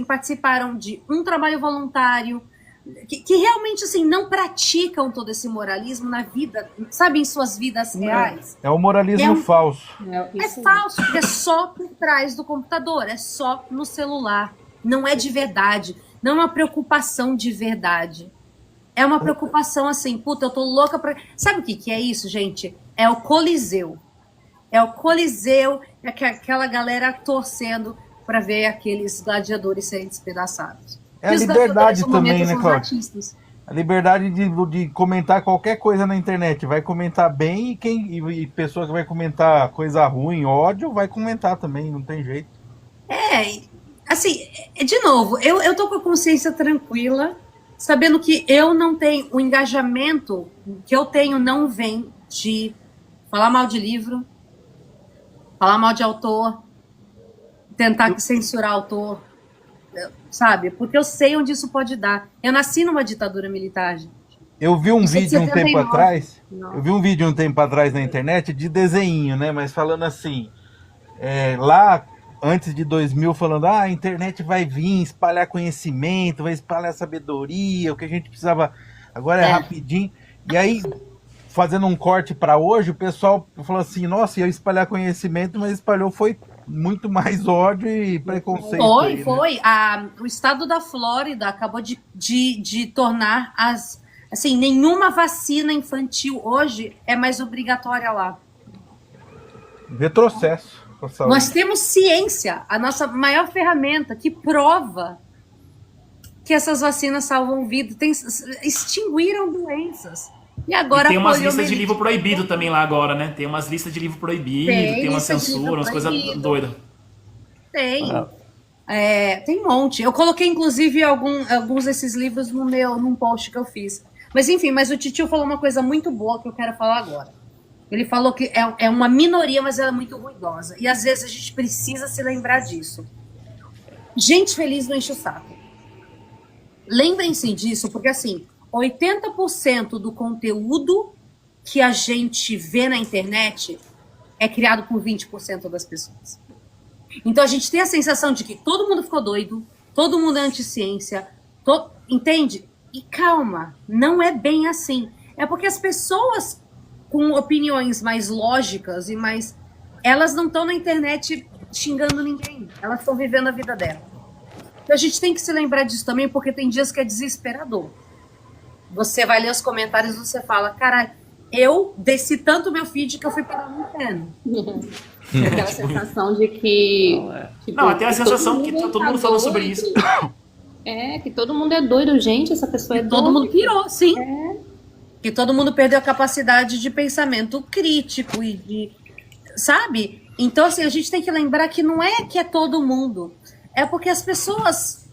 participaram de um trabalho voluntário, que realmente assim, não praticam todo esse moralismo na vida, sabe, em suas vidas reais. É o moralismo falso. É falso, porque é só por trás do computador, é só no celular. Não é de verdade, não é uma preocupação de verdade. É uma preocupação assim, puta, eu tô louca pra... Sabe o que é isso, gente? É o Coliseu. É o Coliseu, é aquela galera torcendo pra ver aqueles gladiadores serem despedaçados. É a liberdade também, né, Cláudia? A liberdade de comentar qualquer coisa na internet. Vai comentar bem e pessoa que vai comentar coisa ruim, ódio, vai comentar também, não tem jeito. Assim, de novo, eu tô com a consciência tranquila, sabendo que eu não tenho, o engajamento que eu tenho não vem de falar mal de livro, falar mal de autor, tentar censurar autor, sabe? Porque eu sei onde isso pode dar. Eu nasci numa ditadura militar, gente. Eu vi um vídeo um tempo atrás. Não. Eu vi um vídeo um tempo atrás na internet de desenho, né? Mas falando assim, lá antes de 2000, falando, a internet vai vir espalhar conhecimento, vai espalhar sabedoria, o que a gente precisava agora é rapidinho. E aí, fazendo um corte para hoje, o pessoal falou assim, nossa, ia espalhar conhecimento, mas espalhou foi muito mais ódio e preconceito. Foi. O estado da Flórida acabou de tornar assim, nenhuma vacina infantil hoje é mais obrigatória lá. Retrocesso. Nós temos ciência, a nossa maior ferramenta que prova que essas vacinas salvam vidas, extinguiram doenças. E agora tem umas listas de livro proibido também lá agora, né? Tem umas listas de livro proibido, tem uma censura, umas coisas doidas. Tem. Tem um monte. Eu coloquei, inclusive, alguns desses livros num post que eu fiz. Mas enfim, o Titio falou uma coisa muito boa que eu quero falar agora. Ele falou que é uma minoria, mas ela é muito ruidosa. E às vezes a gente precisa se lembrar disso. Gente feliz não enche o saco. Lembrem-se disso, porque assim, 80% do conteúdo que a gente vê na internet é criado por 20% das pessoas. Então a gente tem a sensação de que todo mundo ficou doido, todo mundo é anti-ciência, entende? E calma, não é bem assim. É porque as pessoas com opiniões mais lógicas e mais... Elas não estão na internet xingando ninguém. Elas estão vivendo a vida dela. Então a gente tem que se lembrar disso também, porque tem dias que é desesperador. Você vai ler os comentários e você fala, caralho, eu desci tanto meu feed que eu fui parar no inferno. Aquela sensação de que... Não, até a sensação que todo mundo falou sobre isso. Que todo mundo é doido, gente, essa pessoa é doida. Todo mundo pirou, sim. Que todo mundo perdeu a capacidade de pensamento crítico e de... Sabe? Então, assim, a gente tem que lembrar que não é que é todo mundo. É porque as pessoas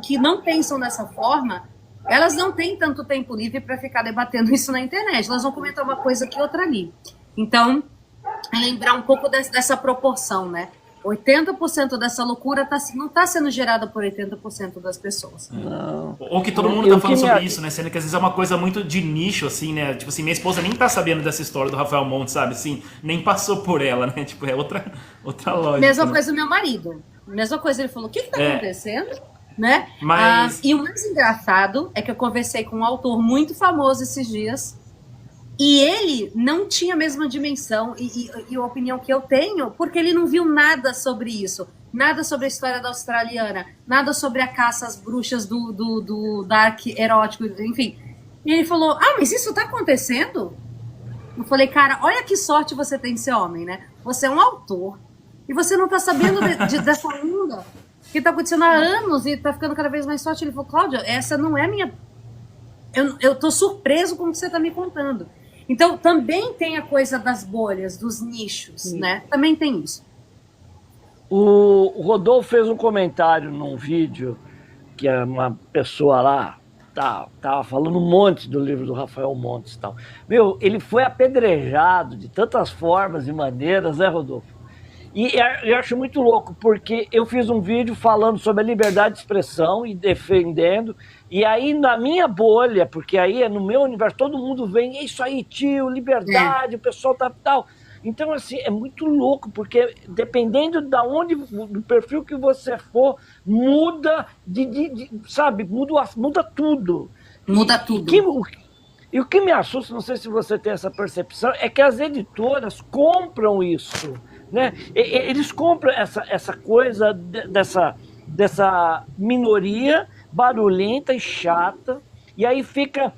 que não pensam dessa forma, elas não têm tanto tempo livre para ficar debatendo isso na internet. Elas vão comentar uma coisa aqui, outra ali. Então, lembrar um pouco dessa proporção, né? 80% dessa loucura não está sendo gerada por 80% das pessoas. Não. Ou que todo mundo tá falando sobre isso, né? Sendo que às vezes é uma coisa muito de nicho, assim, né? Tipo assim, minha esposa nem tá sabendo dessa história do Rafael Montes, sabe? Assim, nem passou por ela, né? Tipo, é outra lógica. Mesma né? coisa do meu marido. Mesma coisa, ele falou, o que tá acontecendo? Né? Mas... E o mais engraçado é que eu conversei com um autor muito famoso esses dias, e ele não tinha a mesma dimensão e a opinião que eu tenho, porque ele não viu nada sobre isso. Nada sobre a história da australiana, nada sobre a caça às bruxas do dark erótico, enfim. E ele falou, mas isso tá acontecendo? Eu falei, cara, olha que sorte você tem de ser homem, né? Você é um autor e você não tá sabendo dessa onda que tá acontecendo há anos e tá ficando cada vez mais forte. Ele falou, Cláudia, essa não é a minha... Eu tô surpreso com o que você tá me contando. Então, também tem a coisa das bolhas, dos nichos, né? Também tem isso. O Rodolfo fez um comentário num vídeo que uma pessoa lá tava falando um monte do livro do Rafael Montes e tal. Meu, ele foi apedrejado de tantas formas e maneiras, né, Rodolfo? E eu acho muito louco, porque eu fiz um vídeo falando sobre a liberdade de expressão e defendendo, e aí na minha bolha, porque aí é no meu universo, todo mundo vem, é isso aí, tio, liberdade, o pessoal tá tal. Então, assim, é muito louco, porque dependendo do perfil que você for, muda, sabe, muda tudo. Muda tudo. E o que me assusta, não sei se você tem essa percepção, é que as editoras compram isso, né? Eles compram essa coisa dessa minoria barulhenta e chata, e aí fica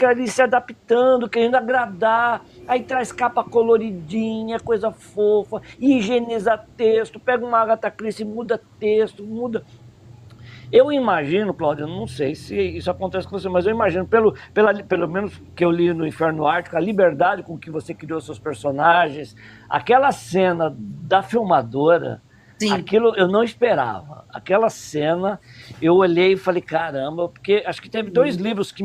ali se adaptando, querendo agradar, aí traz capa coloridinha, coisa fofa, higieniza texto, pega uma Agatha Christie, muda texto, muda... Eu imagino, Cláudia, não sei se isso acontece com você, mas eu imagino, pelo menos que eu li no Inferno Ártico, a liberdade com que você criou seus personagens, aquela cena da filmadora, sim, aquilo eu não esperava. Aquela cena, eu olhei e falei, caramba, porque acho que teve 2 livros que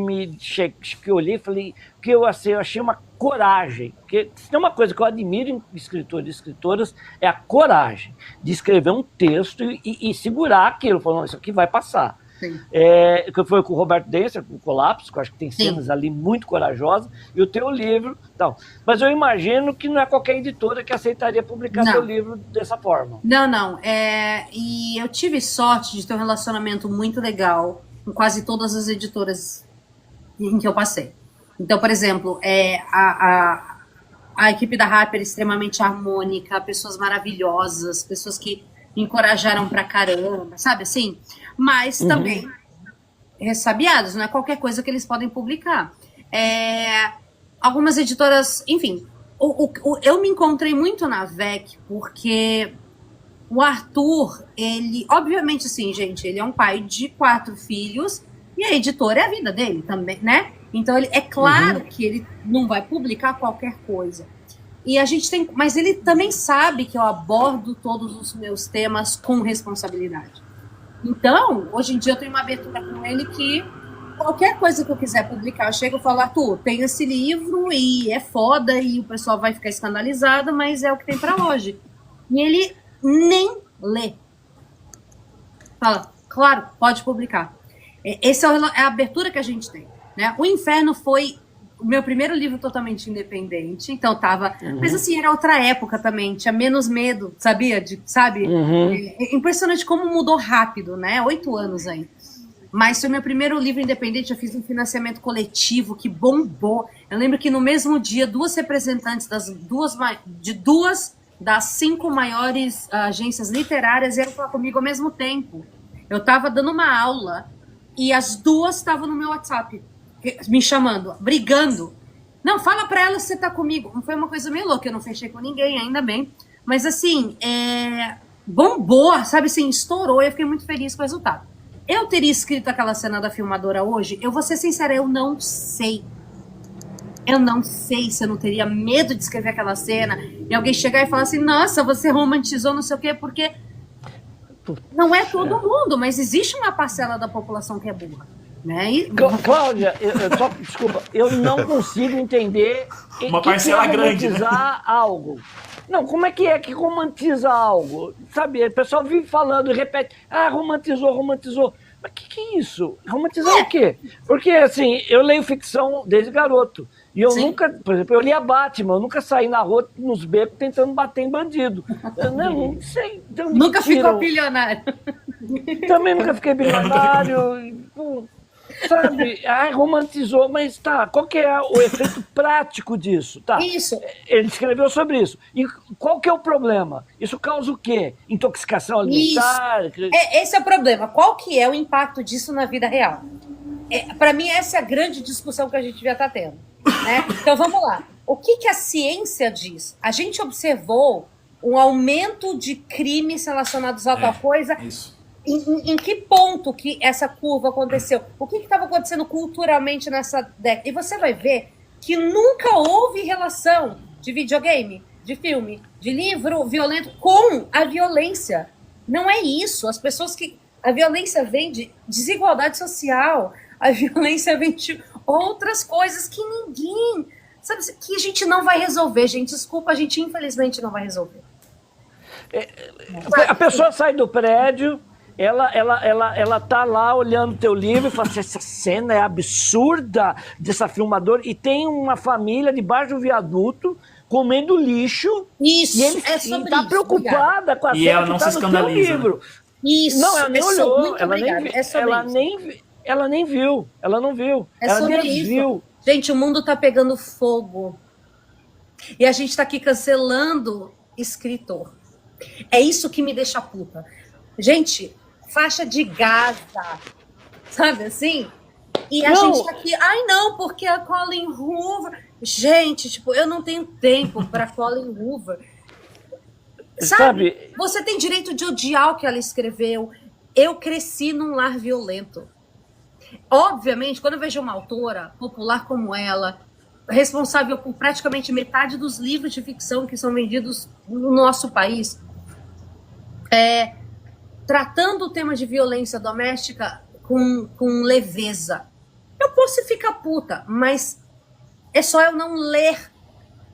eu olhei e falei, que eu achei uma coragem, porque se tem uma coisa que eu admiro em escritores e escritoras, é a coragem de escrever um texto e segurar aquilo, falando, isso aqui vai passar. Que foi com o Roberto Denser, com o Colapso, que eu acho que tem cenas ali muito corajosas, e o teu livro, tal. Mas eu imagino que não é qualquer editora que aceitaria publicar teu livro dessa forma. Não. E eu tive sorte de ter um relacionamento muito legal com quase todas as editoras em que eu passei. Então, por exemplo, a equipe da Harper é extremamente harmônica, pessoas maravilhosas, pessoas que me encorajaram pra caramba, sabe assim? Mas também ressabiados, não é qualquer coisa que eles podem publicar. Algumas editoras, enfim, eu me encontrei muito na VEC porque o Arthur, ele, obviamente assim, gente, ele é um pai de 4 filhos e a editora é a vida dele também, né? Então, é claro que ele não vai publicar qualquer coisa. E a gente tem, mas ele também sabe que eu abordo todos os meus temas com responsabilidade. Então, hoje em dia eu tenho uma abertura com ele que qualquer coisa que eu quiser publicar, eu chego e falo, Arthur, tem esse livro e é foda e o pessoal vai ficar escandalizado, mas é o que tem pra hoje. E ele nem fala, claro, pode publicar. Essa é a abertura que a gente tem, né? O Inferno foi o meu primeiro livro totalmente independente, então tava... Mas assim, era outra época também, tinha menos medo, sabia? Sabe? É impressionante como mudou rápido, né? 8 anos aí. Mas foi meu primeiro livro independente, eu fiz um financiamento coletivo que bombou. Eu lembro que no mesmo dia, 2 representantes de duas das 5 maiores agências literárias vieram falar comigo ao mesmo tempo. Eu tava dando uma aula e as 2 estavam no meu WhatsApp, me chamando, brigando. Não, fala pra ela se você tá comigo. Não foi uma coisa meio louca, eu não fechei com ninguém, ainda bem. Mas assim, bombou, sabe assim, estourou e eu fiquei muito feliz com o resultado. Eu teria escrito aquela cena da filmadora hoje? Eu vou ser sincera, eu não sei. Eu não sei se eu não teria medo de escrever aquela cena e alguém chegar e falar assim, nossa, você romantizou não sei o quê, porque não é todo mundo, mas existe uma parcela da população que é burra. Né? E, Cláudia, desculpa, eu não consigo entender Uma o que parcela é grande, né? romantizar algo. Não, como é que romantiza algo? Sabe, o pessoal vive falando e repete, romantizou. Mas que é isso? Romantizar o quê? Porque, assim, eu leio ficção desde garoto. E eu nunca, por exemplo, eu lia Batman, eu nunca saí na rua nos becos tentando bater em bandido. Eu não sei. Então, nunca ficou bilionário. Também nunca fiquei bilionário. Sabe? Romantizou, mas tá, qual que é o efeito prático disso? Tá. Isso. Ele escreveu sobre isso. E qual que é o problema? Isso causa o quê? Intoxicação alimentar? Esse é o problema. Qual que é o impacto disso na vida real? Para mim, essa é a grande discussão que a gente devia estar tendo. Né? Então, vamos lá. O que a ciência diz? A gente observou um aumento de crimes relacionados a tal coisa. Isso. Em que ponto que essa curva aconteceu? O que estava acontecendo culturalmente nessa década? E você vai ver que nunca houve relação de videogame, de filme, de livro violento com a violência. Não é isso. As pessoas que... A violência vem de desigualdade social, a violência vem de outras coisas que ninguém... Sabe, que a gente não vai resolver, gente. Desculpa, a gente infelizmente não vai resolver. A pessoa sai do prédio... Ela tá lá olhando teu livro e fala assim, essa cena é absurda dessa filmadora, e tem uma família debaixo do viaduto comendo lixo. Isso, e ele tá preocupada com a e cena ela que não tá se no teu escandaliza, livro. Isso, Não, ela nem olhou, muito obrigada. ela nem viu, ela não viu, ela sobre desviu. Isso. Gente, o mundo tá pegando fogo. E a gente tá aqui cancelando escritor. É isso que me deixa puta. Gente, faixa de Gaza, sabe assim? E a gente tá aqui, não, porque a Colin Hoover... Gente, tipo, eu não tenho tempo para Colin Hoover. Sabe? Você tem direito de odiar o que ela escreveu. Eu cresci num lar violento. Obviamente, quando eu vejo uma autora popular como ela, responsável por praticamente metade dos livros de ficção que são vendidos no nosso país, tratando o tema de violência doméstica com leveza. Eu posso ficar puta, mas é só eu não ler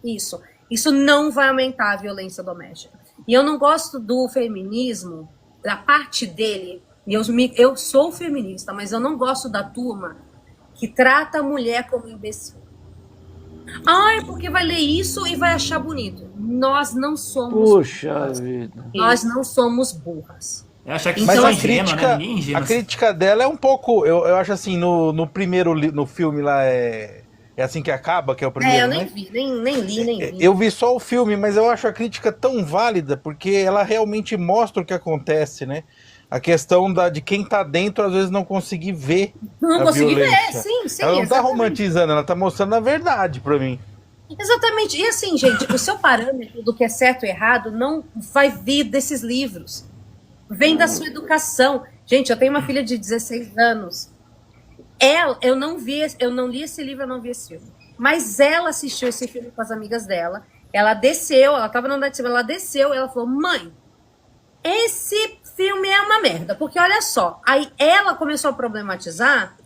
isso. Isso não vai aumentar a violência doméstica. E eu não gosto do feminismo, da parte dele, e eu sou feminista, mas eu não gosto da turma que trata a mulher como imbecil. Porque vai ler isso e vai achar bonito. Nós não somos burras. Vida. Nós não somos burras. Eu acho que mas são a ingênuos, crítica, né? Ninguém é ingênuo. a crítica dela é um pouco... Eu acho assim, no primeiro no filme lá é assim que acaba, que é o primeiro, eu nem né? vi, nem li. Eu vi só o filme, mas eu acho a crítica tão válida, porque ela realmente mostra o que acontece, né? A questão de quem tá dentro, às vezes, não conseguir ver Não a consegui ver, violência. sim. Ela não tá exatamente. romantizando, ela tá mostrando a verdade pra mim. Exatamente. E assim, gente, o seu parâmetro do que é certo e errado não vai vir desses livros. Vem da sua educação. Gente, eu tenho uma filha de 16 anos. Eu não li esse livro, eu não vi esse filme. Mas ela assistiu esse filme com as amigas dela. Ela desceu, ela tava no andar de cima, ela desceu e ela falou, mãe, esse filme é uma merda. Porque olha só, aí ela começou a problematizar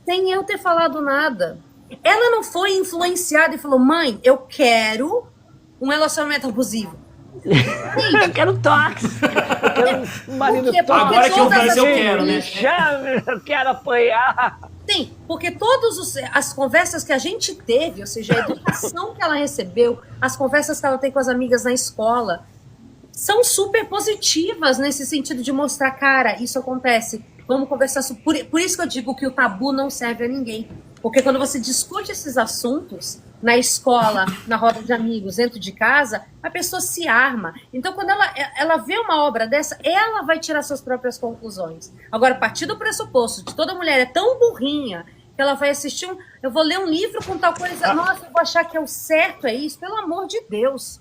sem eu ter falado nada. Ela não foi influenciada e falou, mãe, eu quero um relacionamento abusivo. Eu quero tóxico. Eu quero um marido tóxico. Agora que eu fiz, eu quero, né? Eu quero apoiar. Sim, porque todas as conversas que a gente teve, ou seja, a educação que ela recebeu, as conversas que ela tem com as amigas na escola, são super positivas nesse sentido de mostrar, cara, isso acontece, vamos conversar sobre... Por isso que eu digo que o tabu não serve a ninguém. Porque quando você discute esses assuntos na escola, na roda de amigos, dentro de casa, a pessoa se arma. Então, quando ela vê uma obra dessa, ela vai tirar suas próprias conclusões. Agora, a partir do pressuposto de toda mulher é tão burrinha que ela vai assistir eu vou ler um livro com tal coisa, nossa, eu vou achar que é o certo, é isso, pelo amor de Deus.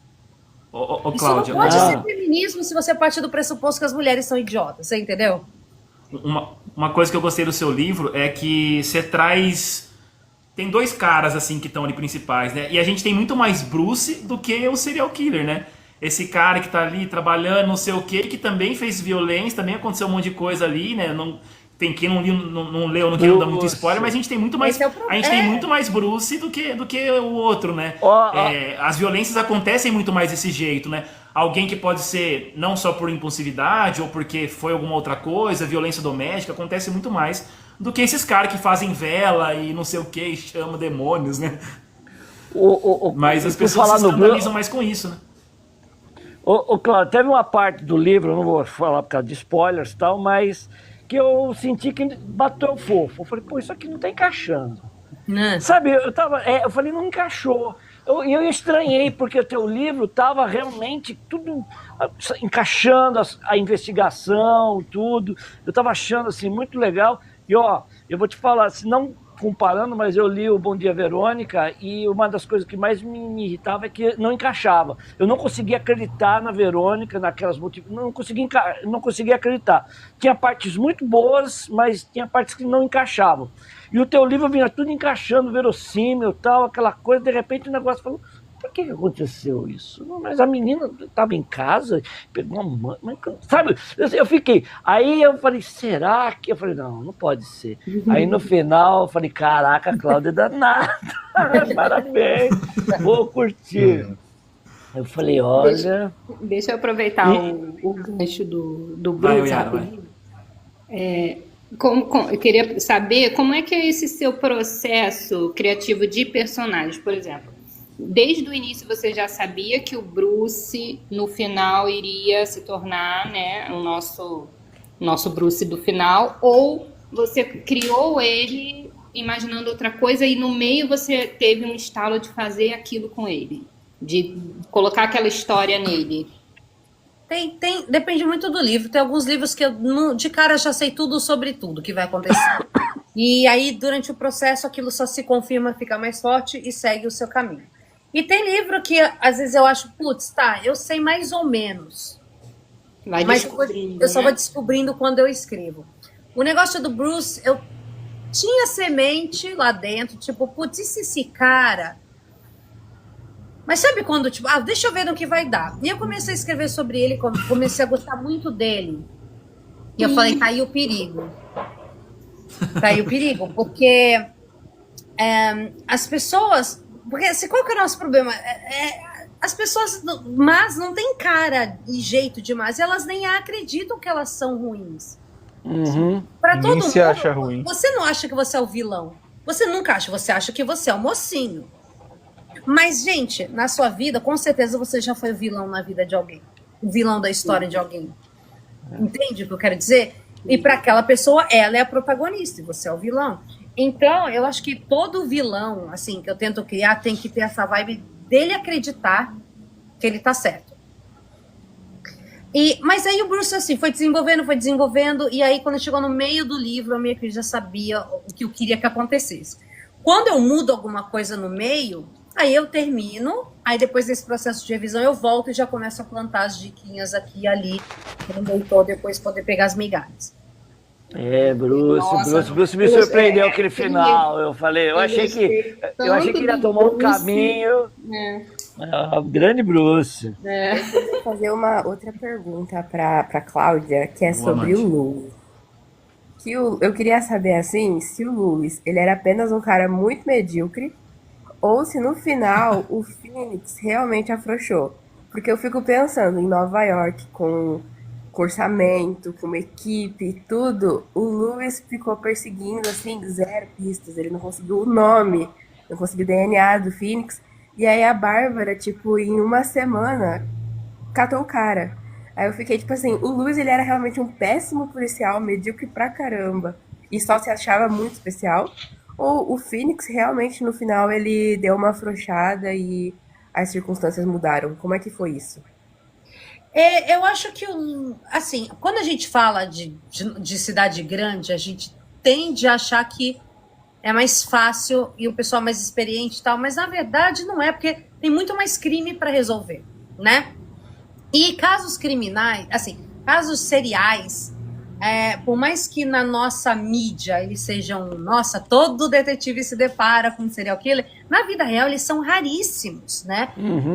Isso Cláudia, não pode ser feminismo se você partir do pressuposto que as mulheres são idiotas, você entendeu? Uma coisa que eu gostei do seu livro é que você traz... Tem dois caras, assim, que estão ali principais, né? E a gente tem muito mais Bruce do que o serial killer, né? Esse cara que tá ali trabalhando, não sei o quê, que também fez violência, também aconteceu um monte de coisa ali, né? tem quem não leu, não quer dar muito spoiler, mas a gente tem muito mais, Esse é o a gente tem muito mais Bruce do que o outro, né? Ó, As violências acontecem muito mais desse jeito, né? Alguém que pode ser não só por impulsividade ou porque foi alguma outra coisa, violência doméstica, acontece muito mais do que esses caras que fazem vela e não sei o que, e chamam demônios, né? Mas as pessoas se escandalizam mais com isso, né? Claro, teve uma parte do livro, eu não vou falar por causa de spoilers e tal, mas que eu senti que bateu fofo. Eu falei, pô, isso aqui não tá encaixando. Sabe, eu falei, não encaixou. Eu estranhei, porque o teu livro tava realmente tudo encaixando, a investigação, tudo. Eu tava achando, assim, muito legal. E, ó, eu vou te falar, se não comparando, mas eu li o Bom Dia Verônica e uma das coisas que mais me irritava é que não encaixava. Eu não conseguia acreditar na Verônica, naquelas não conseguia acreditar. Tinha partes muito boas, mas tinha partes que não encaixavam. E o teu livro vinha tudo encaixando, verossímil, tal, aquela coisa, de repente o negócio falou, por que aconteceu isso? Não, mas a menina estava em casa, pegou uma mãe, sabe? Eu fiquei. Aí eu falei, será que? Eu falei, não pode ser. Aí no final eu falei, caraca, a Cláudia é danada. Parabéns, vou curtir. Eu falei, olha. Deixa eu aproveitar o gancho do Bruce rapidinho. Eu queria saber como é que é esse seu processo criativo de personagens, por exemplo. Desde o início você já sabia que o Bruce, no final, iria se tornar, né, o nosso Bruce do final, ou você criou ele imaginando outra coisa e no meio você teve um estalo de fazer aquilo com ele, de colocar aquela história nele? Depende muito do livro. Tem alguns livros que eu de cara já sei tudo sobre tudo que vai acontecer. E aí, durante o processo, aquilo só se confirma, fica mais forte e segue o seu caminho. E tem livro que, às vezes, eu acho, putz, tá, eu sei mais ou menos. Mas eu só vou descobrindo quando eu escrevo. O negócio do Bruce, eu tinha semente lá dentro, tipo, putz, e se esse cara... Mas sabe quando, tipo, deixa eu ver no que vai dar. E eu comecei a escrever sobre ele, comecei a gostar muito dele. E eu falei, tá aí o perigo. Tá aí o perigo, porque as pessoas... Porque qual que é o nosso problema? As pessoas más não têm cara e jeito de más, e elas nem acreditam que elas são ruins. Pra todo mundo, se acha ruim. Você não acha que você é o vilão. Você nunca acha, você acha que você é o mocinho. Mas, gente, na sua vida, com certeza você já foi o vilão na vida de alguém. O vilão da história de alguém. Entende o que eu quero dizer? E para aquela pessoa, ela é a protagonista e você é o vilão. Então, eu acho que todo vilão, assim, que eu tento criar, tem que ter essa vibe dele acreditar que ele tá certo. Mas aí o Bruce, assim, foi desenvolvendo, e aí quando chegou no meio do livro, eu meio que já sabia o que eu queria que acontecesse. Quando eu mudo alguma coisa no meio, aí eu termino, aí depois desse processo de revisão eu volto e já começo a plantar as diquinhas aqui e ali, para o leitor depois poder pegar as migalhas. Bruce me surpreendeu aquele final. Eu falei, eu achei que ele ia tomar um caminho. Grande Bruce. Eu vou fazer uma outra pergunta para Cláudia, que é sobre o Louis. Eu queria saber, assim, se o Louis, ele era apenas um cara muito medíocre, ou se no final o Phoenix realmente afrouxou. Porque eu fico pensando em Nova York, com orçamento, com uma equipe e tudo, o Louis ficou perseguindo, assim, 0 pistas. Ele não conseguiu o nome, não conseguiu o DNA do Phoenix. E aí a Bárbara, tipo, em uma semana, catou o cara. Aí eu fiquei, tipo assim, o Louis, ele era realmente um péssimo policial, medíocre pra caramba, e só se achava muito especial. Ou o Phoenix, realmente, no final, ele deu uma afrouxada e as circunstâncias mudaram. Como é que foi isso? Eu acho que, assim, quando a gente fala de cidade grande, a gente tende a achar que é mais fácil e o pessoal mais experiente e tal, mas na verdade não é, porque tem muito mais crime para resolver, né? E casos criminais, assim, casos seriais, por mais que na nossa mídia eles sejam, nossa, todo detetive se depara com um serial killer, na vida real eles são raríssimos, né?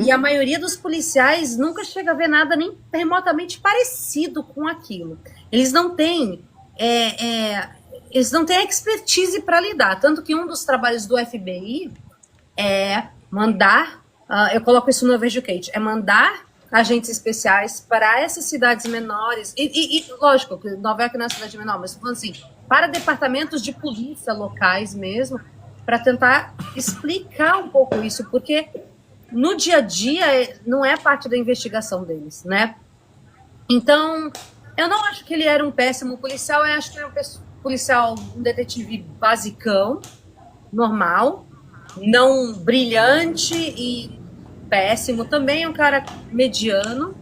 E a maioria dos policiais nunca chega a ver nada nem remotamente parecido com aquilo. Eles não têm eles não têm expertise para lidar. Tanto que um dos trabalhos do FBI é mandar, eu coloco isso no Vejucate, é mandar agentes especiais para essas cidades menores, e lógico, que Nova York não é uma cidade menor, mas falando assim, para departamentos de polícia locais mesmo, para tentar explicar um pouco isso, porque no dia a dia não é parte da investigação deles, né? Então, eu não acho que ele era um péssimo policial, eu acho que ele era um policial, um detetive basicão, normal, não brilhante e péssimo, também é um cara mediano,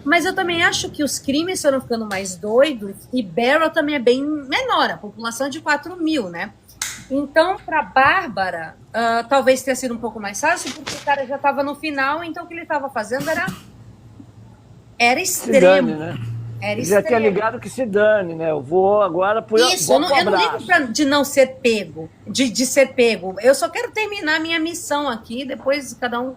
mas eu também acho que os crimes foram ficando mais doidos e Barrow também é bem menor, a população é de 4 mil, né? Então, para Bárbara, talvez tenha sido um pouco mais fácil, porque o cara já estava no final, então o que ele estava fazendo era extremo. Se dane, né? Era Já tinha extremo. ligado que se dane, né? Eu vou agora por Isso, eu não ligo de não ser pego, de ser pego. Eu só quero terminar a minha missão aqui, depois cada um.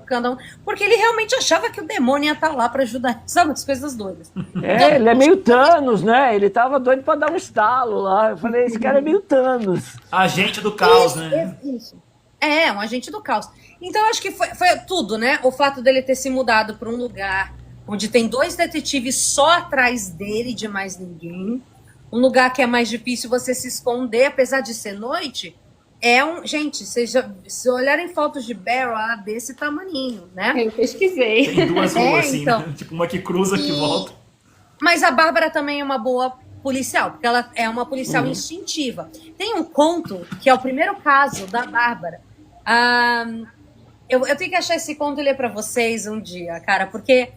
Porque ele realmente achava que o demônio ia estar lá para ajudar, sabe, as coisas doidas. Então, Ele é meio Thanos, né? Ele tava doido para dar um estalo lá. Eu falei, esse cara é meio Thanos. Agente do caos, né? Isso. É, um agente do caos. Então, eu acho que foi tudo, né? O fato dele ter se mudado para um lugar onde tem 2 detetives só atrás dele, de mais ninguém. Um lugar que é mais difícil você se esconder, apesar de ser noite. Gente, se olharem fotos de Barrow, ela é desse tamaninho, né? Eu pesquisei. Tem 2 ruas assim, então. né? Tipo uma que cruza, que volta. Mas a Bárbara também é uma boa policial, porque ela é uma policial instintiva. Tem um conto, que é o primeiro caso da Bárbara. Eu tenho que achar esse conto e ler para vocês um dia, cara, porque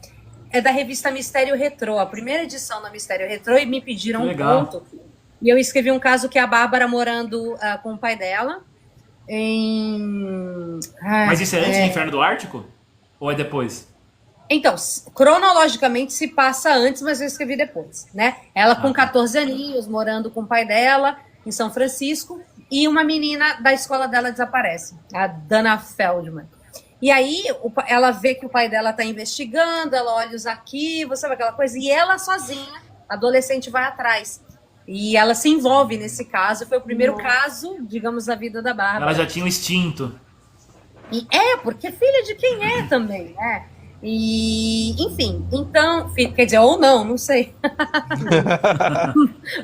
é da revista Mistério Retrô, a primeira edição da Mistério Retrô, e me pediram um conto. E eu escrevi um caso que é a Bárbara morando com o pai dela em... Mas isso é antes do Inferno do Ártico? Ou é depois? Então, cronologicamente se passa antes, mas eu escrevi depois, né? Ela com 14 aninhos, morando com o pai dela em São Francisco, e uma menina da escola dela desaparece, a Dana Feldman. E aí ela vê que o pai dela está investigando, ela olha os arquivos, sabe aquela coisa, e ela sozinha, adolescente, vai atrás. E ela se envolve nesse caso, foi o primeiro caso, digamos, da vida da Bárbara. Ela já tinha um instinto. E porque filha de quem é também, né? E, enfim, então, quer dizer, ou não sei.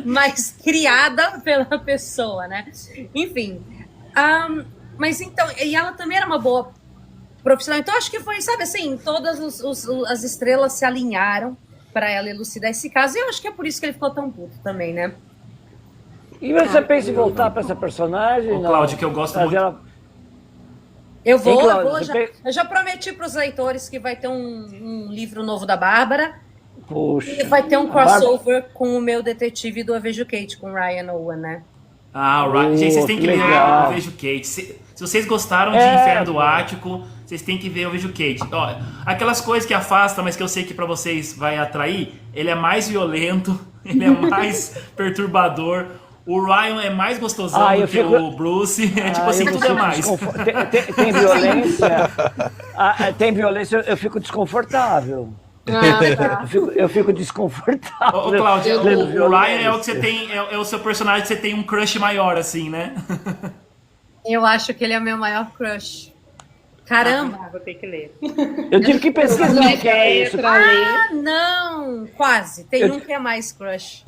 Mas criada pela pessoa, né? Enfim. Mas então, e ela também era uma boa profissional. Então, acho que foi, sabe assim, todas as estrelas se alinharam para ela elucidar esse caso. E eu acho que é por isso que ele ficou tão puto também, né? E você pensa em voltar para essa personagem? O Cláudio, que eu gosto muito. Eu vou, Cláudio, eu já prometi para os leitores que vai ter um livro novo da Bárbara. Poxa. E vai ter um crossover com o meu detetive do Vejucate, com o Ryan Owen, né? Gente, vocês têm que ler o Vejucate. Se vocês gostaram de Inferno do Ático, vocês têm que ver o Vejucate. Ó, aquelas coisas que afastam, mas que eu sei que pra vocês vai atrair, ele é mais violento, ele é mais perturbador. O Ryan é mais gostosão do que o Bruce. É tipo assim, tudo é mais. Tem violência. Tem violência, eu fico desconfortável. Tá. Eu fico desconfortável. Ô, Cláudio, o Ryan é o que você tem, é o seu personagem que você tem um crush maior, assim, né? Eu acho que ele é o meu maior crush. Caramba! Vou ter que ler. Eu tive que pesquisar o que é isso. Não! Quase. Tem um que é mais crush.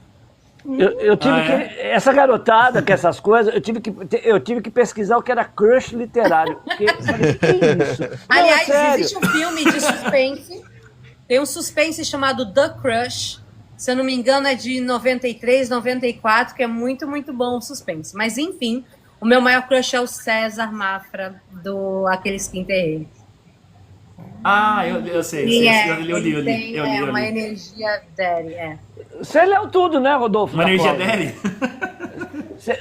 Eu tive que... Essa garotada, que essas coisas, eu tive que pesquisar o que era crush literário. Porque, sabe, que é isso? Aliás, não, existe um filme de suspense. Tem um suspense chamado The Crush. Se eu não me engano, é de 93, 94, que é muito, muito bom o suspense. Mas, enfim, o meu maior crush é o César Mafra, do Aqueles que Enterrei. Eu sei. Eu li. Uma energia dele, Você leu tudo, né, Rodolfo? Uma energia dele?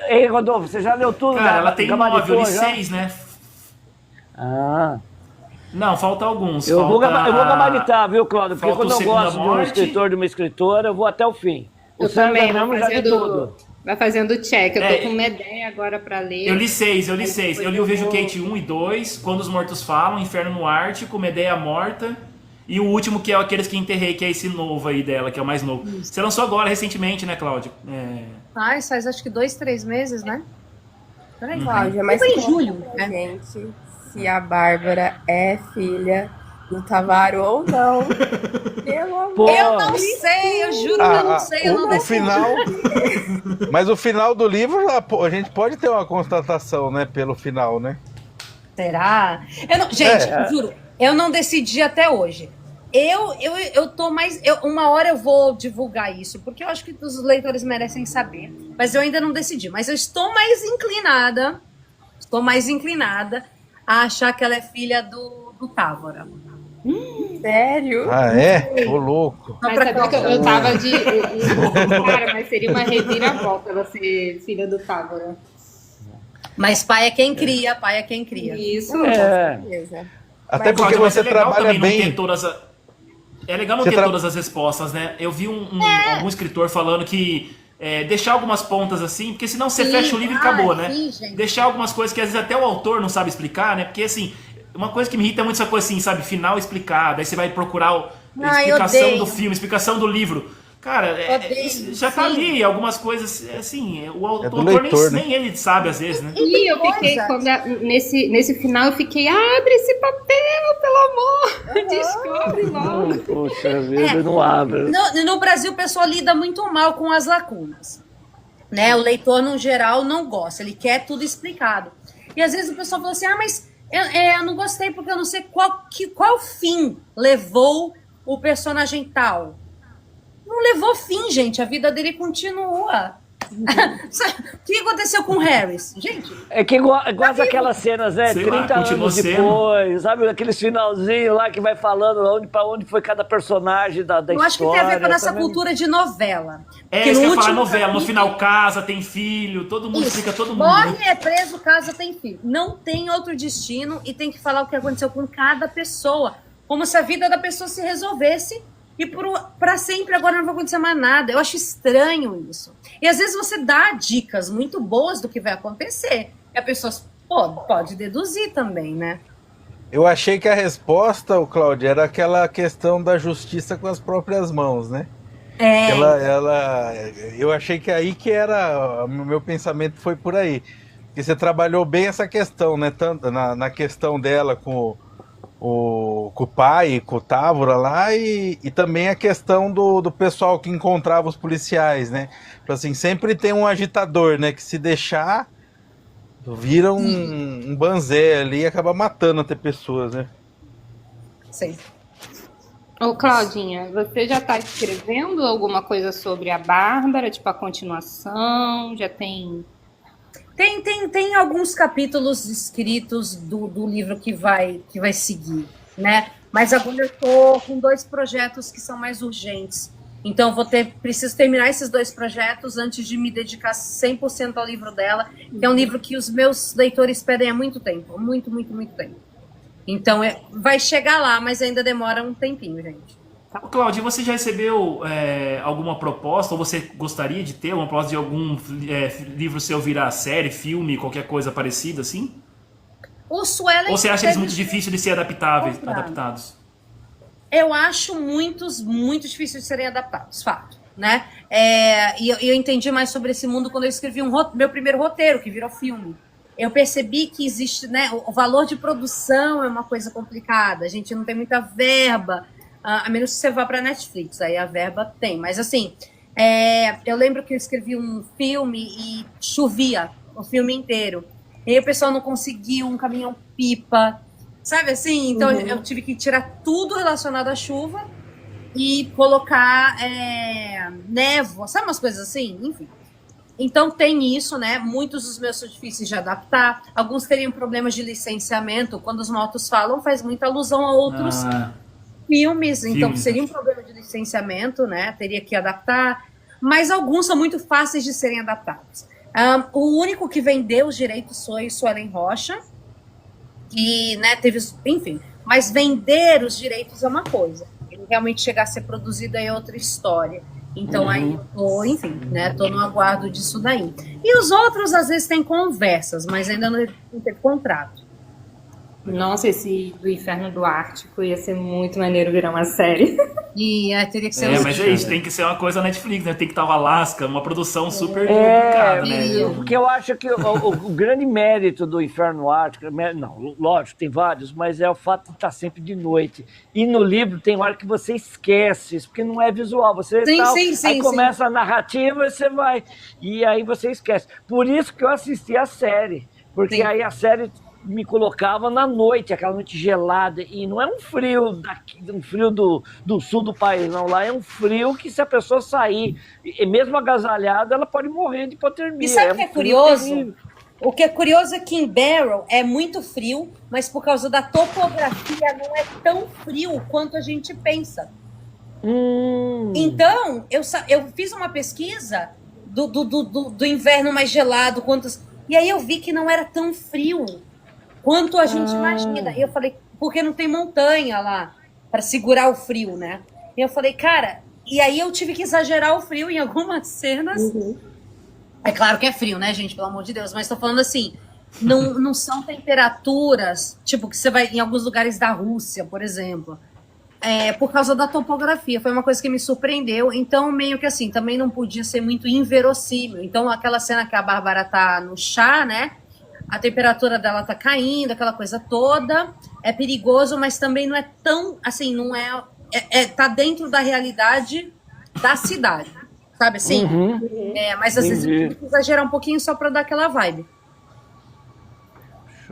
Ei, Rodolfo, você já leu tudo? Cara, ela tem 9, eu li 6, né? Não, falta alguns. Eu vou gabaritar, viu, Cláudio? Porque Falta quando eu gosto de um escritor, de uma escritora, eu vou até o fim. Eu também, já li tudo. Vai fazendo check. Eu tô com uma ideia agora pra ler. Eu li 6. Eu li o Vejucate 1 e 2, Quando os Mortos Falam, Inferno no Ártico, Medeia Morta E o último, que é aqueles que enterrei, que é esse novo aí dela, que é o mais novo. Você lançou agora, recentemente, né, Cláudia? Faz acho que 2, 3 meses, né? Peraí, Cláudia, mas foi em conta julho, pra né? gente se a Bárbara é filha do Tavaro ou não. Pelo amor. Pô. Eu não sei, eu juro que eu não sei, eu não o decidi. final. Mas o final do livro, a gente pode ter uma constatação, né? Pelo final, né? Será? Gente, eu juro, eu não decidi até hoje. Eu tô mais. Uma hora eu vou divulgar isso, porque eu acho que os leitores merecem saber. Mas eu ainda não decidi. Mas eu estou mais inclinada. A achar que ela é filha do Távora. Sério? Ah, é? Ô, louco. Mas sabia que eu tava de. Cara, mas seria uma reviravolta ela ser filha do Távora. Mas pai é quem cria, Isso. Beleza. Até porque Cláudia, mas você é legal trabalha também não ter bem. É legal não Você ter todas as respostas, né? Eu vi algum escritor falando que deixar algumas pontas assim, porque senão você fecha o livro e acabou, né? Sim, gente. Deixar algumas coisas que às vezes até o autor não sabe explicar, né? Porque assim, uma coisa que me irrita é muito essa coisa assim, sabe? Final explicado, aí você vai procurar a explicação odeio. do filme, explicação do livro. Cara, Odeio, já tá sim. ali algumas coisas, assim, o autor do leitor, nem ele sabe às vezes, né? E eu fiquei, nesse final, eu fiquei, abre esse papel, pelo amor, descobre logo. Poxa vida, não abre. No Brasil, o pessoal lida muito mal com as lacunas. Né? O leitor, no geral, não gosta. Ele quer tudo explicado. E às vezes o pessoal fala assim, mas eu não gostei porque eu não sei qual fim levou o personagem tal. Não levou fim, gente. A vida dele continua. O que aconteceu com o Harris? Gente... É que igual aquelas cenas, né? Sei lá, 30 continua anos sendo. depois, sabe? Aqueles finalzinhos lá que vai falando pra onde foi cada personagem da Eu acho que tem história. a ver com essa também. cultura de novela. É, Porque isso que no eu ia falar, último novela. No capítulo- final casa, tem filho, todo mundo explica todo mundo. Morre, é preso, casa, tem filho. Não tem outro destino e tem que falar o que aconteceu com cada pessoa. Como se a vida da pessoa se resolvesse e pra sempre agora não vai acontecer mais nada. Eu acho estranho isso. E às vezes você dá dicas muito boas do que vai acontecer. E a pessoa pode deduzir também, né? Eu achei que a resposta, Cláudia, era aquela questão da justiça com as próprias mãos, né? Eu achei que aí que era, o meu pensamento foi por aí. Porque você trabalhou bem essa questão, né? Tanto na questão dela com o pai, com o Távora lá, e também a questão do pessoal que encontrava os policiais, né? Então, assim, sempre tem um agitador, né? Que se deixar, vira um banzé ali e acaba matando até pessoas, né? Sim. Ô, Claudinha, você já tá escrevendo alguma coisa sobre a Bárbara, tipo a continuação? Já tem... Tem alguns capítulos escritos do livro que vai seguir, né? Mas agora eu tô com 2 projetos que são mais urgentes. Então preciso terminar esses 2 projetos antes de me dedicar 100% ao livro dela, que é um livro que os meus leitores pedem há muito tempo, muito, muito, muito tempo. Então vai chegar lá, mas ainda demora um tempinho, gente. Cláudia, você já recebeu alguma proposta, ou você gostaria de ter uma proposta de algum livro seu virar série, filme, qualquer coisa parecida assim? O Suelen Ou você acha eles muito difíceis de ser adaptados? Eu acho muitos muito difíceis de serem adaptados, fato, né? E eu entendi mais sobre esse mundo quando eu escrevi meu primeiro roteiro, que virou filme. Eu percebi que existe, né? O valor de produção é uma coisa complicada, a gente não tem muita verba, a menos que você vá para Netflix, aí a verba tem. Mas assim, eu lembro que eu escrevi um filme e chovia o filme inteiro. E aí o pessoal não conseguiu um caminhão-pipa, sabe assim? Então eu tive que tirar tudo relacionado à chuva e colocar névoa, sabe umas coisas assim? Enfim. Então tem isso, né? Muitos dos meus são difíceis de adaptar. Alguns teriam problemas de licenciamento. Quando os motos falam, faz muita alusão a outros filmes. Então seria um problema de licenciamento, né? Teria que adaptar. Mas alguns são muito fáceis de serem adaptados. O único que vendeu os direitos foi Suelen Rocha, que, né, teve, enfim, mas vender os direitos é uma coisa, ele realmente chegar a ser produzido é outra história. Então aí eu tô, enfim, né, tô no aguardo disso daí. E os outros às vezes têm conversas, mas ainda não teve contrato. Nossa, esse do Inferno do Ártico ia ser muito maneiro virar uma série. E teria que ser Mas é isso, tem que ser uma coisa Netflix, né? Tem que estar o Alasca, uma produção super É, complicada, né? porque eu acho que o grande mérito do Inferno Ártico, não, lógico, tem vários, mas é o fato de estar sempre de noite. E no livro tem hora que você esquece isso, porque não é visual. Você aí começa a narrativa e você vai. E aí você esquece. Por isso que eu assisti a série. Porque aí a série me colocava na noite, aquela noite gelada, e não é um frio do sul do país, não. Lá é um frio que, se a pessoa sair, e mesmo agasalhada, ela pode morrer de hipotermia. E sabe o que é curioso? Terrível. O que é curioso é que em Barrow é muito frio, mas por causa da topografia não é tão frio quanto a gente pensa. Então, eu fiz uma pesquisa do inverno mais gelado, e aí eu vi que não era tão frio quanto a gente imagina. E eu falei, porque não tem montanha lá para segurar o frio, né? E eu falei, cara, e aí eu tive que exagerar o frio em algumas cenas. É claro que é frio, né, gente? Pelo amor de Deus. Mas tô falando assim, não são temperaturas, tipo, que você vai em alguns lugares da Rússia, por exemplo. Por causa da topografia. Foi uma coisa que me surpreendeu. Então, meio que assim, também não podia ser muito inverossímil. Então, aquela cena que a Bárbara tá no chá, né? A temperatura dela tá caindo, aquela coisa toda. É perigoso, mas também não é tão, assim, não é... tá dentro da realidade da cidade, sabe assim? Mas às vezes eu tive que exagerar um pouquinho só pra dar aquela vibe.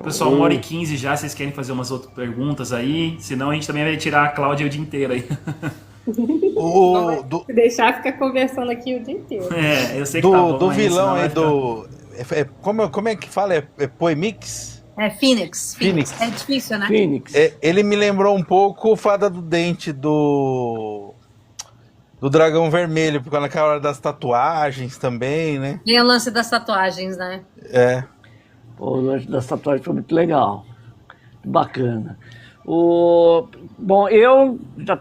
Pessoal, 1h15 já, vocês querem fazer umas outras perguntas aí? Senão a gente também vai tirar a Cláudia o dia inteiro aí. Deixar ficar conversando aqui o dia inteiro. Eu sei que tá bom, do vilão aí ficar... como é que fala? É Poemix? Phoenix. É difícil, né? Phoenix. Ele me lembrou um pouco o Fada do Dente do Dragão Vermelho, porque naquela hora das tatuagens também, né? Tem o lance das tatuagens, né? O lance das tatuagens foi muito legal. Bacana. Bom, eu já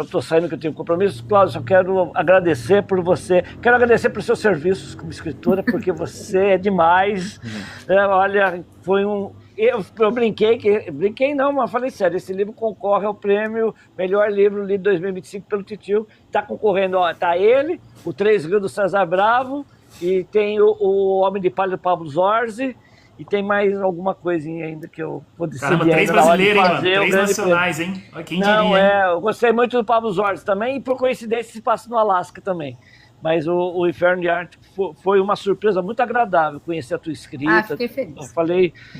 estou saindo, que eu tenho compromisso. Cláudio, só quero agradecer por você. Quero agradecer pelos seus serviços como escritora, porque você é demais. Olha, foi um... Eu brinquei não, mas falei sério, esse livro concorre ao prêmio Melhor Livro Lido 2025 pelo Titio. Está concorrendo, tá ele, o 3 Grilos do César Bravo, e tem o Homem de Palha do Pablo Zorzi, e tem mais alguma coisinha ainda que eu vou decidir. Caramba, 3 brasileiros, hein, mano? 3 nacionais, hein? Quem diria, hein? Eu gostei muito do Pablo Zorzi também, e por coincidência se passa no Alasca também. Mas o Inferno de Ártico foi uma surpresa muito agradável conhecer a tua escrita. Fiquei feliz.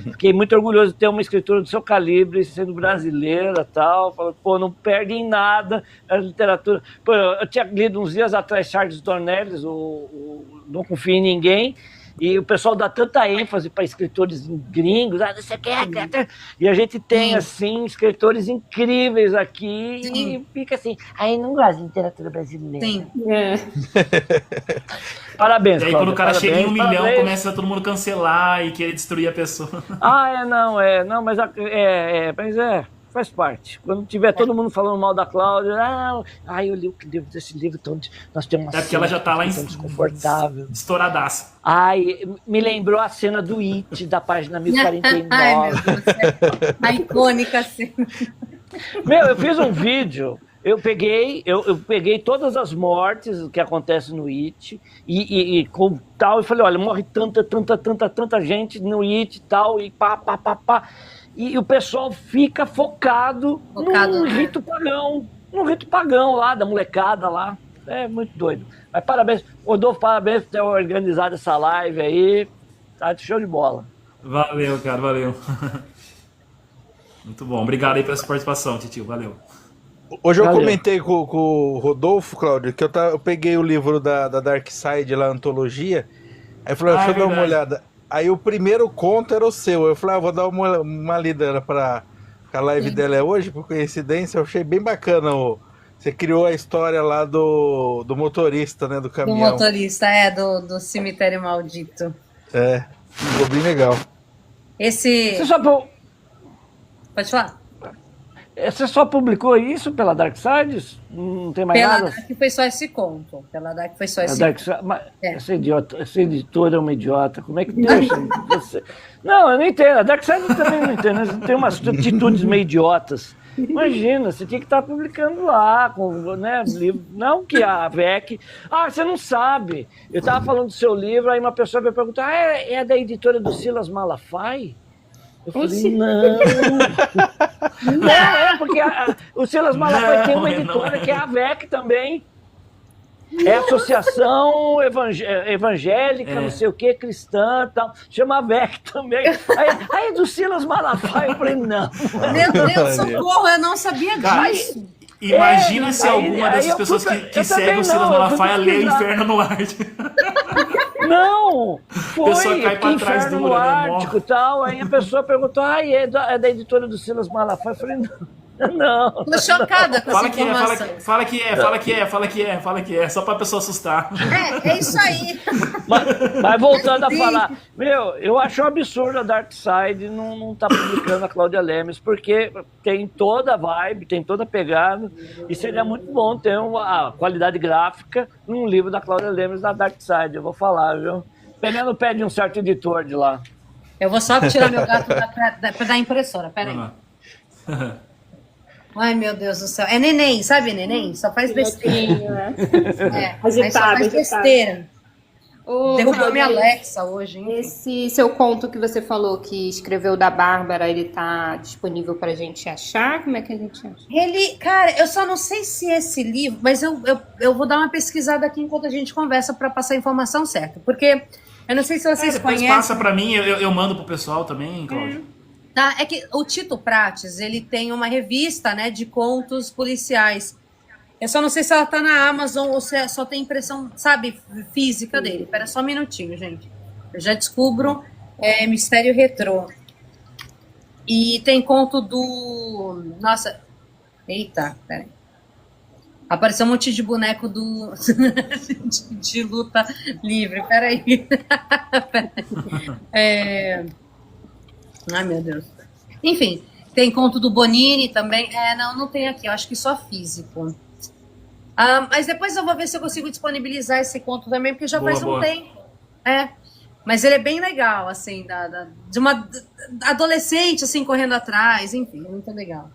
Fiquei muito orgulhoso de ter uma escritora do seu calibre, sendo brasileira e tal. Falei, não perde em nada a literatura. Eu tinha lido uns dias atrás Charles Dornelles, Não Confio em Ninguém, e o pessoal dá tanta ênfase para escritores gringos, você quer, e a gente tem, assim, escritores incríveis aqui, e fica assim, não gosto de literatura brasileira. Sim. Parabéns, E aí, Cláudia, quando o cara chega em 1 milhão, parabéns. começa todo mundo cancelar e querer destruir a pessoa. Mas faz parte. Quando tiver todo mundo falando mal da Cláudia, eu li o que devo desse livro, então nós temos uma Porque ela já tá lá desconfortável. Estouradaça. Me lembrou a cena do It, da página 1049. Ai, meu Deus do céu. A icônica cena. Eu fiz um vídeo, eu peguei todas as mortes que acontecem no It e com tal, e falei, olha, morre tanta gente no It e tal, e pá. E o pessoal fica focado num rito pagão lá, da molecada lá. É muito doido. Mas parabéns, Rodolfo, parabéns por ter organizado essa live aí. Tá de show de bola. Valeu, cara, valeu. Muito bom. Obrigado aí pela sua participação, Titio. Valeu. Hoje eu comentei com o Rodolfo, Cláudio, que eu peguei o livro da Dark Side, lá, a antologia. Aí eu falei, deixa eu dar uma olhada. Aí o primeiro conto era o seu. Eu falei, vou dar uma lida para a live dela hoje, por coincidência. Eu achei bem bacana. Você criou a história lá do motorista, né? Do caminhão. Do motorista, do cemitério maldito. Ficou bem legal. Esse... Você sabe... Pode falar. Você só publicou isso pela Dark Side? Não tem mais Pela nada? Dark foi só esse conto. Pela Dark foi só A esse Dark conto. Side, mas É. essa editora é uma idiota. Como é que deixa você? Não, eu não entendo. A Dark Side eu também não entendo. Eles têm umas atitudes meio idiotas. Imagina, você tinha que estar publicando lá, com, né, livro. Não que a VEC. Ah, você não sabe. Eu estava falando do seu livro, aí uma pessoa veio perguntar: é da editora do Silas Malafaia? Eu falei, não. Não, porque o Silas Malafaia tem uma editora que é a VEC também. É Associação Evangélica, não sei o que, cristã e tal. Chama VEC também. Aí do Silas Malafaia, eu falei, não. Meu Deus, socorro, eu não sabia Cara, disso. imagina se aí- alguma aí dessas eu pessoas fui- que eu também seguem o Silas não, eu fui Malafaia lê o pesquisar. Inferno no Ártico. Não, foi pessoa cai pra que trás Inferno dura, no né? Ártico e tal. Aí a pessoa perguntou, é da editora do Silas Malafaia. Eu falei, não. Tô chocada com essa Fala que é, informação. fala que é, só pra pessoa assustar. É isso aí. Mas voltando a Sim. falar, eu acho um absurdo a Dark Side não tá publicando a Cláudia Lemes, porque tem toda a vibe, tem toda a pegada, e seria muito bom ter uma qualidade gráfica num livro da Cláudia Lemes da Dark Side, eu vou falar, viu? Pegando o pé de um certo editor de lá. Eu vou só tirar meu gato da impressora, peraí. Ai, meu Deus do céu. É neném, sabe neném? Só faz besteira. É, aí só Agitado, faz besteira. Ô, Derrubou minha Cláudia, Alexa hoje, hein? esse seu conto que você falou que escreveu da Bárbara, ele tá disponível pra gente achar? Como é que a gente acha? Ele, cara, eu só não sei se esse livro, mas eu vou dar uma pesquisada aqui enquanto a gente conversa para passar a informação certa. Porque eu não sei se vocês Depois conhecem. passa pra mim, eu mando pro pessoal também, Cláudio. Tá, é que o Tito Prates, ele tem uma revista, né, de contos policiais. Eu só não sei se ela tá na Amazon ou se só tem impressão, sabe, física dele. Espera só um minutinho, gente. Eu já descubro Mistério Retrô. E tem conto do... Nossa, eita, peraí. Apareceu um monte de boneco do de luta livre. Peraí. Ai, meu Deus. Enfim, tem conto do Bonini também. Não tem aqui. Eu acho que só físico. Mas depois eu vou ver se eu consigo disponibilizar esse conto também, porque já faz um tempo. Mas ele é bem legal, assim, de uma adolescente, assim, correndo atrás. Enfim, é muito legal.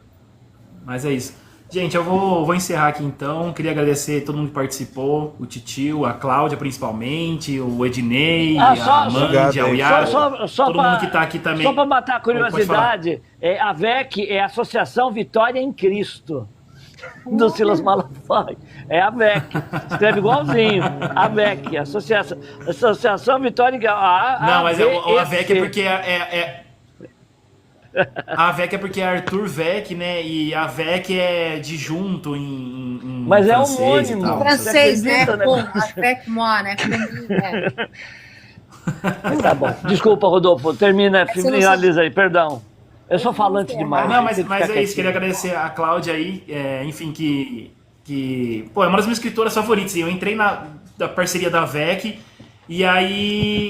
Mas é isso. Gente, eu vou encerrar aqui então. Queria agradecer a todo mundo que participou, o Titio, a Cláudia principalmente, o Ednei, a Mandy, a Yara, todo mundo que está aqui também. Só para matar a curiosidade, a VEC é a Associação Vitória em Cristo, do Silas Malafaia. É a VEC. Escreve igualzinho. A VEC, Associação Vitória em Cristo. Não, mas a VEC é porque a VEC é porque é Arthur Vec, né? E a VEC é de junto em mas francês é e homônimo. tal. Francês, né? acredita, né? Com avec moi, né? Tá bom. Desculpa, Rodolfo. Termina, você não finaliza aí, perdão. Eu sou falante demais. Não, mas tem que ficar é isso. quietinho. Queria agradecer a Cláudia aí, enfim, pô, é uma das minhas escritoras favoritas. Eu entrei na parceria da VEC e aí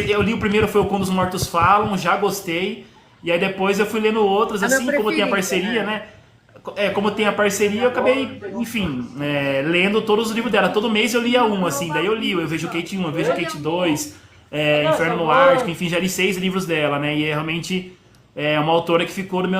eu li o primeiro, foi o Quando os Mortos Falam, já gostei. E aí depois eu fui lendo outros, assim, como tem a parceria, né? Como tem a parceria, eu acabei, enfim, lendo todos os livros dela. Todo mês eu lia um, assim, daí eu li, eu vejo Kate 1, eu vejo Kate 2, Inferno no Ártico, enfim, já li 6 livros dela, né? E realmente é uma autora que ficou das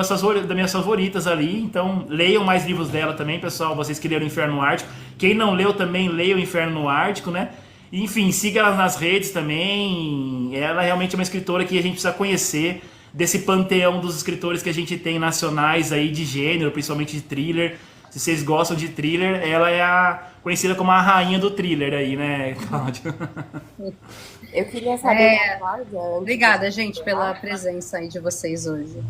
minhas favoritas ali, então leiam mais livros dela também, pessoal, vocês que leram Inferno no Ártico. Quem não leu também, leiam Inferno no Ártico, né? E, enfim, siga ela nas redes também, ela realmente é uma escritora que a gente precisa conhecer, desse panteão dos escritores que a gente tem nacionais aí de gênero, principalmente de thriller. Se vocês gostam de thriller, ela é conhecida como a rainha do thriller aí, né, Cláudia? Eu queria saber, Cláudia, Obrigada, gente, pela presença aí de vocês hoje.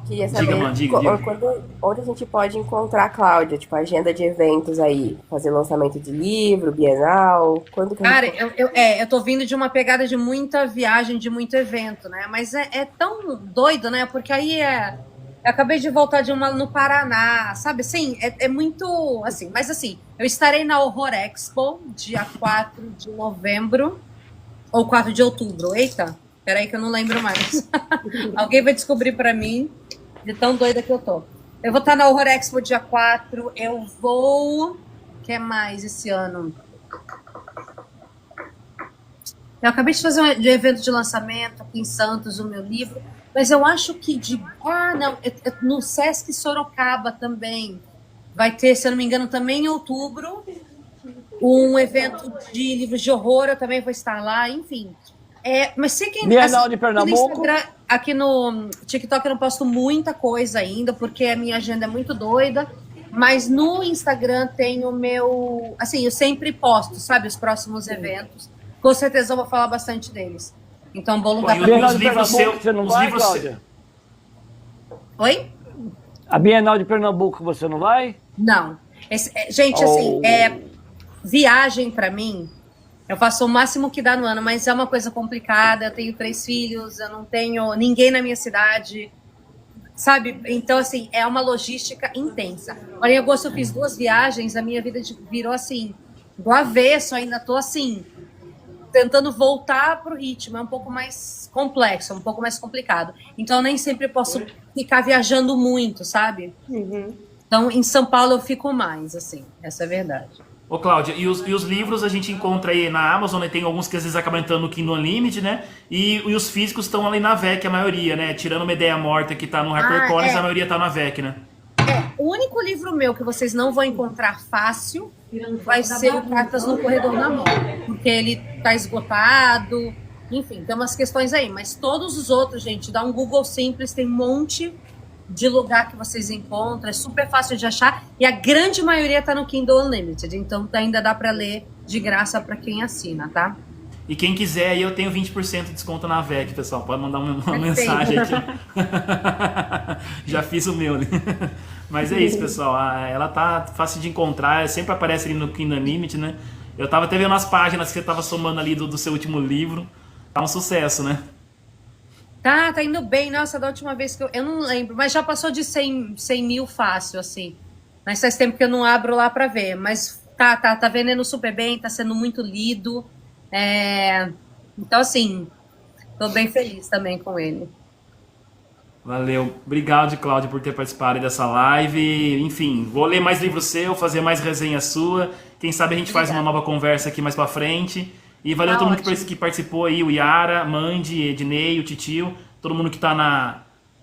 Queria saber onde a gente pode encontrar a Cláudia, tipo, agenda de eventos aí, fazer lançamento de livro, Bienal, quando que Cara, eu tô vindo de uma pegada de muita viagem, de muito evento, né? Mas é tão doido, né? Porque aí eu acabei de voltar de uma no Paraná, sabe? Assim, é muito, assim, mas assim, eu estarei na Horror Expo, dia 4 de novembro, ou 4 de outubro, eita, peraí que eu não lembro mais. Alguém vai descobrir pra mim, de tão doida que eu tô. Eu vou estar na Horror Expo dia 4. Eu vou... O que mais esse ano? Eu acabei de fazer um evento de lançamento aqui em Santos, o meu livro. Mas eu acho que no Sesc Sorocaba também vai ter, se eu não me engano, também em outubro, um evento de livros de horror. Eu também vou estar lá, enfim. Mas sei que Bienal de Pernambuco. Aqui no TikTok eu não posto muita coisa ainda, porque a minha agenda é muito doida. Mas no Instagram tem o meu... Assim, eu sempre posto, sabe, os próximos eventos. Com certeza eu vou falar bastante deles. Então, bom lugar Pô, para os livros seus... Você não vai, Cláudia? Oi? A Bienal de Pernambuco você não vai? Não. Gente, assim, viagem para mim, eu faço o máximo que dá no ano, mas é uma coisa complicada. Eu tenho 3 filhos, eu não tenho ninguém na minha cidade, sabe? Então, assim, é uma logística intensa. Olha, em agosto eu fiz 2 viagens, a minha vida virou assim, do avesso, ainda tô assim, tentando voltar pro ritmo. É um pouco mais complexo, um pouco mais complicado. Então, eu nem sempre posso ficar viajando muito, sabe? Então, em São Paulo eu fico mais, assim, essa é a verdade. Ô, Cláudia, e os livros a gente encontra aí na Amazon, né? Tem alguns que às vezes acabam entrando no Kindle Unlimited, né? E os físicos estão ali na VEC, a maioria, né? Tirando uma Ideia Morta que tá no HarperCollins, a maioria tá na VEC, né? O único livro meu que vocês não vão encontrar fácil vai ser o Cartas no Corredor na Mão, porque ele tá esgotado, enfim, tem umas questões aí, mas todos os outros, gente, dá um Google simples, tem um monte de lugar que vocês encontram, é super fácil de achar, e a grande maioria tá no Kindle Unlimited, então ainda dá para ler de graça para quem assina, tá? E quem quiser, aí eu tenho 20% de desconto na VEC, pessoal. Pode mandar uma mensagem aqui. Já fiz o meu, né? Mas é isso, pessoal. Ela tá fácil de encontrar. Sempre aparece ali no Kindle Unlimited, né? Eu tava até vendo as páginas que você tava somando ali do seu último livro. Tá um sucesso, né? Tá indo bem. Nossa, da última vez que eu não lembro, mas já passou de 100 mil fácil, assim. Mas faz tempo que eu não abro lá pra ver. Mas tá vendendo super bem, tá sendo muito lido. Então, assim, tô bem feliz também com ele. Valeu. Obrigado, Cláudia, por ter participado dessa live. Enfim, vou ler mais livro seu, fazer mais resenha sua. Quem sabe a gente faz uma nova conversa aqui mais pra frente. E valeu todo mundo que participou aí, o Yara, Mandy, Ednei, o Titio, todo mundo que tá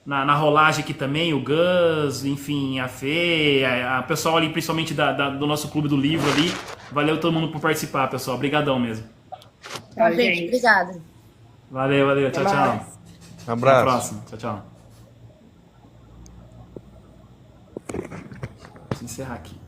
na rolagem aqui também, o Gus, enfim, a Fê, a pessoal ali, principalmente do nosso clube do livro ali. Valeu todo mundo por participar, pessoal. Obrigadão mesmo. Tá, gente, obrigada. Valeu. Tchau, tchau. Um abraço. Até a próxima. Tchau, tchau. Vou encerrar aqui.